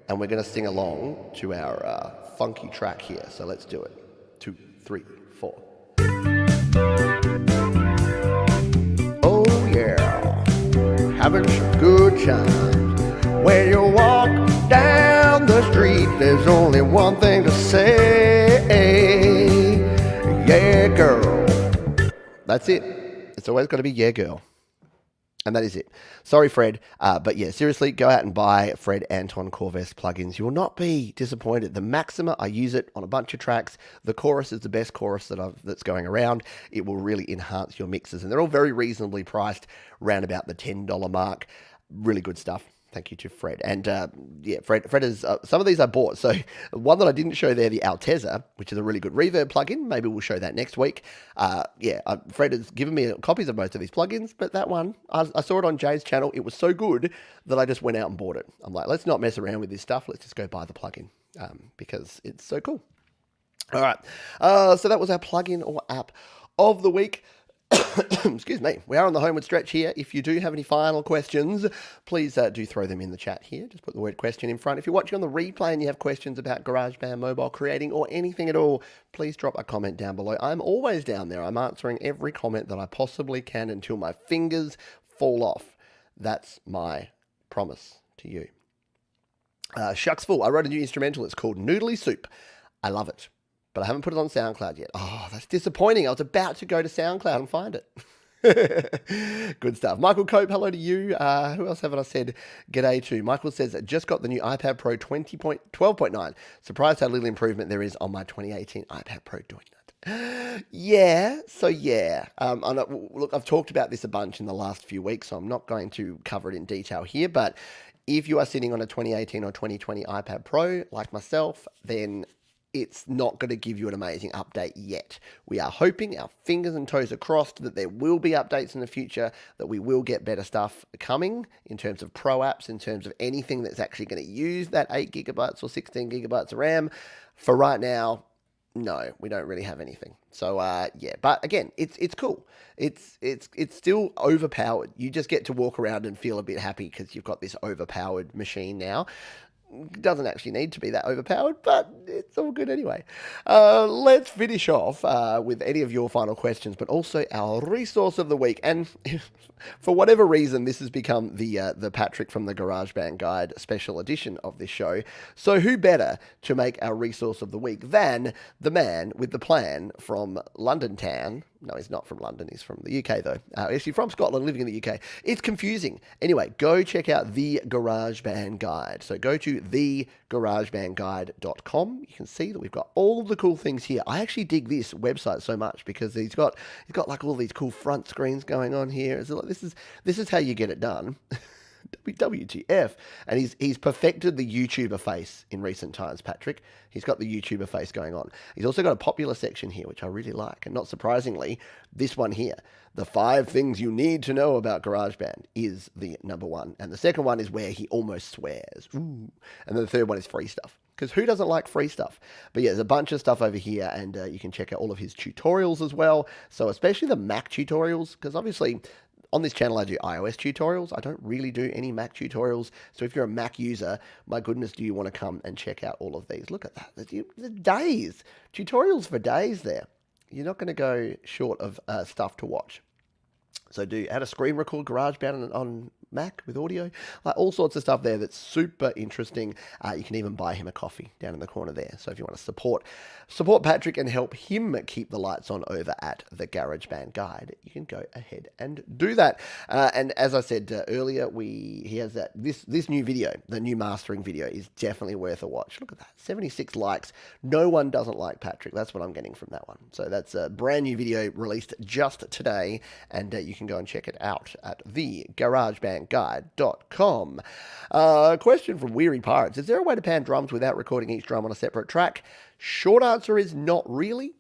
And we're going to sing along to our funky track here. So let's do it. 2, 3, 4. Oh yeah, having some good times. When you walk down the street, there's only one thing to say. Yeah, girl. That's it. It's always got to be yeah, girl. And that is it. Sorry, Fred. But yeah, seriously, go out and buy Fred Anton Corvest plugins. You will not be disappointed. The Maxima, I use it on a bunch of tracks. The chorus is the best chorus that's going around. It will really enhance your mixes. And they're all very reasonably priced, around about the $10 mark. Really good stuff. Thank you to Fred. And yeah, Fred is, some of these I bought. So one that I didn't show there, the Altezza, which is a really good reverb plugin. Maybe we'll show that next week. Yeah, Fred has given me copies of most of these plugins, but that one, I saw it on Jay's channel. It was so good that I just went out and bought it. I'm like, let's not mess around with this stuff. Let's just go buy the plugin because it's so cool. All right. So that was our plugin or app of the week. Excuse me. We are on the homeward stretch here. If you do have any final questions, please do throw them in the chat here. Just put the word question in front. If you're watching on the replay and you have questions about GarageBand mobile creating or anything at all, please drop a comment down below. I'm always down there. I'm answering every comment that I possibly can until my fingers fall off. That's my promise to you. Shucks Full. I wrote a new instrumental. It's called Noodly Soup. I love it. But I haven't put it on SoundCloud yet. Oh, that's disappointing. I was about to go to SoundCloud and find it. Good stuff. Michael Cope, hello to you. Who else haven't I said g'day to? Michael says, just got the new iPad Pro 12.9. Surprised how little improvement there is on my 2018 iPad Pro doing that. Yeah, so yeah. Look, I've talked about this a bunch in the last few weeks, so I'm not going to cover it in detail here, but if you are sitting on a 2018 or 2020 iPad Pro, like myself, then it's not going to give you an amazing update yet. We are hoping, our fingers and toes are crossed, that there will be updates in the future, that we will get better stuff coming in terms of pro apps, in terms of anything that's actually going to use that 8 gigabytes or 16 gigabytes of RAM. For right now, no, we don't really have anything. So yeah, but again, it's cool. It's still overpowered. You just get to walk around and feel a bit happy because you've got this overpowered machine now. Doesn't actually need to be that overpowered, but it's all good anyway. Let's finish off with any of your final questions, but also our resource of the week. And for whatever reason, this has become the Patrick from the GarageBand Guide special edition of this show. So who better to make our resource of the week than the man with the plan from London town? No, he's not from London. He's from the UK, though. Actually, from Scotland, living in the UK. It's confusing. Anyway, go check out the GarageBand Guide. So go to thegaragebandguide.com. You can see that we've got all of the cool things here. I actually dig this website so much because he's got like all these cool front screens going on here. It's like, this is how you get it done. WTF. And he's perfected the YouTuber face in recent times, Patrick. He's got the YouTuber face going on. He's also got a popular section here, which I really like. And not surprisingly, this one here, the 5 things you need to know about GarageBand, is the number 1. And the second one is where he almost swears. Ooh. And then the third one is free stuff. Because who doesn't like free stuff? But yeah, there's a bunch of stuff over here, and you can check out all of his tutorials as well. So especially the Mac tutorials, because obviously On this channel, I do iOS tutorials. I don't really do any Mac tutorials. So if you're a Mac user, my goodness, do you want to come and check out all of these? Look at that. The days. Tutorials for days there. You're not going to go short of stuff to watch. So do how to screen record GarageBand on Mac with audio, like all sorts of stuff there that's super interesting. You can even buy him a coffee down in the corner there. So if you want to support Patrick and help him keep the lights on over at the GarageBand Guide, you can go ahead and do that. And as I said earlier, he has this new video, the new mastering video, is definitely worth a watch. Look at that, 76 likes. No one doesn't like Patrick. That's what I'm getting from that one. So that's a brand new video released just today, and you can go and check it out at the GarageBandGuide.com. Question from Weary Pirates. Is there a way to pan drums without recording each drum on a separate track? Short answer is not really.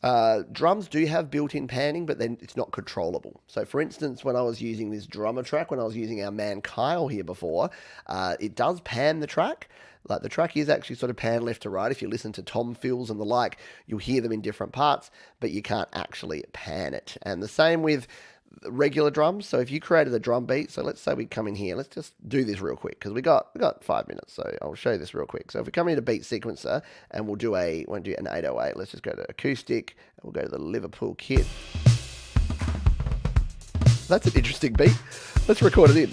Drums do have built-in panning, but then it's not controllable. So for instance, when I was using this drummer track, when I was using our man Kyle here before, it does pan the track. Like the track is actually sort of pan left to right. If you listen to tom fills and the like, you'll hear them in different parts, but you can't actually pan it. And the same with regular drums. So if you created a drum beat, so let's say we come in here, let's just do this real quick because we got 5 minutes, so I'll show you this real quick. So if we come into beat sequencer and we'll do an 808, let's just go to acoustic and we'll go to the Liverpool kit. That's an interesting beat. Let's record it in.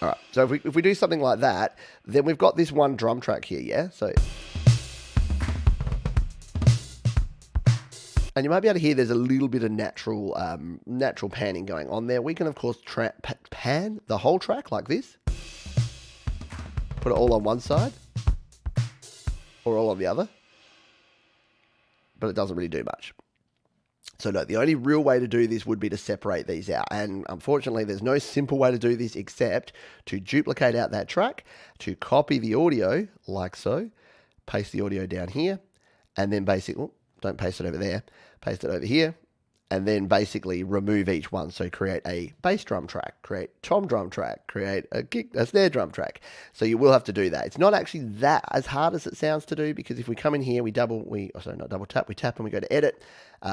All right, so if we do something like that, then we've got this one drum track here, yeah? So, and you might be able to hear there's a little bit of natural panning going on there. We can, of course, pan the whole track like this. Put it all on one side or all on the other. But it doesn't really do much. So no, the only real way to do this would be to separate these out. And unfortunately, there's no simple way to do this except to duplicate out that track, to copy the audio like so, paste the audio down here, and then basically, don't paste it over there, paste it over here, and then basically remove each one. So create a bass drum track, create tom drum track, create a snare drum track. So you will have to do that. It's not actually that as hard as it sounds to do, because if we come in here, we tap and we go to edit.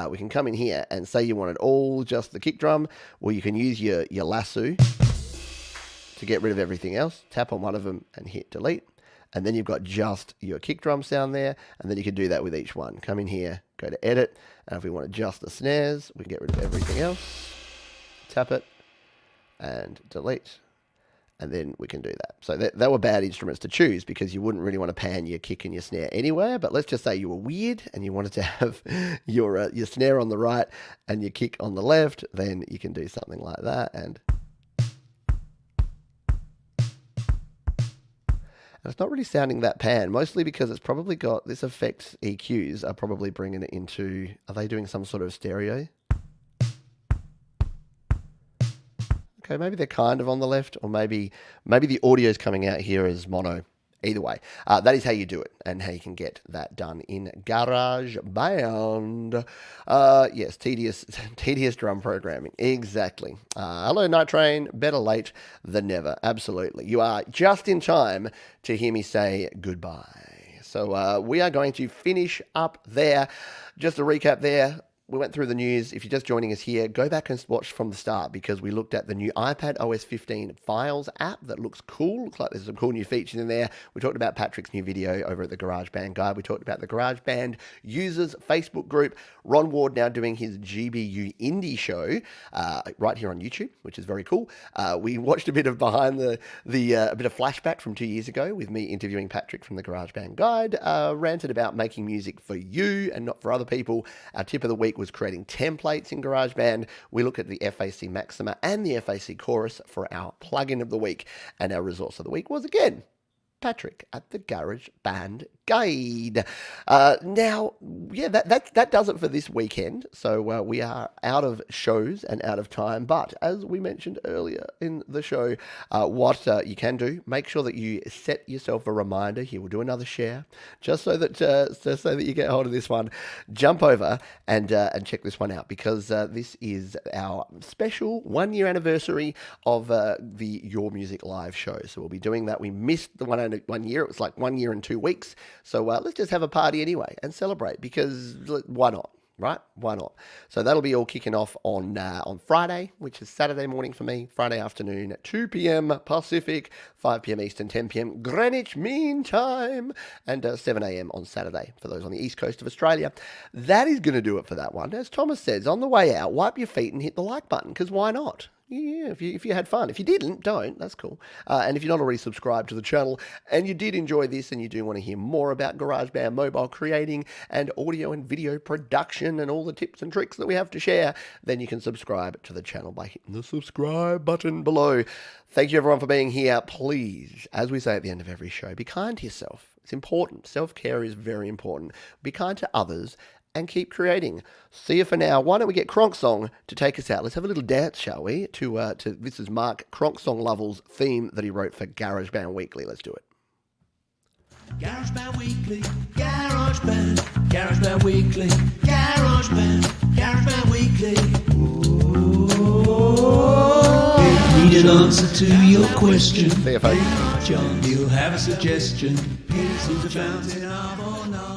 We can come in here and say you wanted all just the kick drum, or you can use your lasso to get rid of everything else. Tap on one of them and hit delete. And then you've got just your kick drum sound there, and then you can do that with each one. Come in here, go to edit, and if we want just the snares, we can get rid of everything else. Tap it, and delete, and then we can do that. So they were bad instruments to choose because you wouldn't really want to pan your kick and your snare anywhere, but let's just say you were weird and you wanted to have your snare on the right and your kick on the left, then you can do something like that, and it's not really sounding that pan, mostly because it's probably got this effect. EQs are probably bringing it into, are they doing some sort of stereo? Okay, maybe they're kind of on the left, or maybe the audio is coming out here as mono. Either way, that is how you do it and how you can get that done in GarageBand. Yes, tedious drum programming. Exactly. Hello, Night Train. Better late than never. Absolutely. You are just in time to hear me say goodbye. So we are going to finish up there. Just a recap there. We went through the news. If you're just joining us here, go back and watch from the start, because we looked at the new iPadOS 15 Files app that looks cool. Looks like there's some cool new features in there. We talked about Patrick's new video over at the GarageBand Guide. We talked about the GarageBand users Facebook group. Ron Ward now doing his GBU Indie show right here on YouTube, which is very cool. We watched a bit of behind a bit of Flashback from 2 years ago with me interviewing Patrick from the GarageBand Guide. Ranted about making music for you and not for other people. Our tip of the week was creating templates in GarageBand. We look at the FAC Maxima and the FAC Chorus for our plugin of the week. And our resource of the week was, again, Patrick at the GarageBand Guide. Now, yeah, that does it for this weekend. So we are out of shows and out of time. But as we mentioned earlier in the show, what you can do, make sure that you set yourself a reminder. Here, we'll do another share, just so that you get hold of this one. Jump over and check this one out, because this is our special 1 year anniversary of the Your Music Live show. So we'll be doing that. We missed the 1 year. It was like 1 year and 2 weeks. So let's just have a party anyway and celebrate, because why not? Right? Why not? So that'll be all kicking off on Friday, which is Saturday morning for me, Friday afternoon at 2 p.m. Pacific, 5 p.m. Eastern, 10 p.m. Greenwich Mean Time, and 7 a.m. on Saturday for those on the east coast of Australia. That is going to do it for that one. As Thomas says, on the way out, wipe your feet and hit the like button, because why not? Yeah, if you had fun. If you didn't, don't. That's cool. And if you're not already subscribed to the channel and you did enjoy this and you do want to hear more about GarageBand mobile creating and audio and video production and all the tips and tricks that we have to share, then you can subscribe to the channel by hitting the subscribe button below. Thank you everyone for being here. Please, as we say at the end of every show, be kind to yourself. It's important. Self-care is very important. Be kind to others and keep creating. See you for now. Why don't we get Kronk Song to take us out? Let's have a little dance, shall we? To this is Mark Kronk Song Lovell's theme that he wrote for GarageBand Weekly. Let's do it. GarageBand Weekly, GarageBand, GarageBand Weekly, GarageBand, GarageBand Weekly. If you need an answer to your question, See you, folks. John, you'll have a suggestion. Here's the fountain of all knowledge.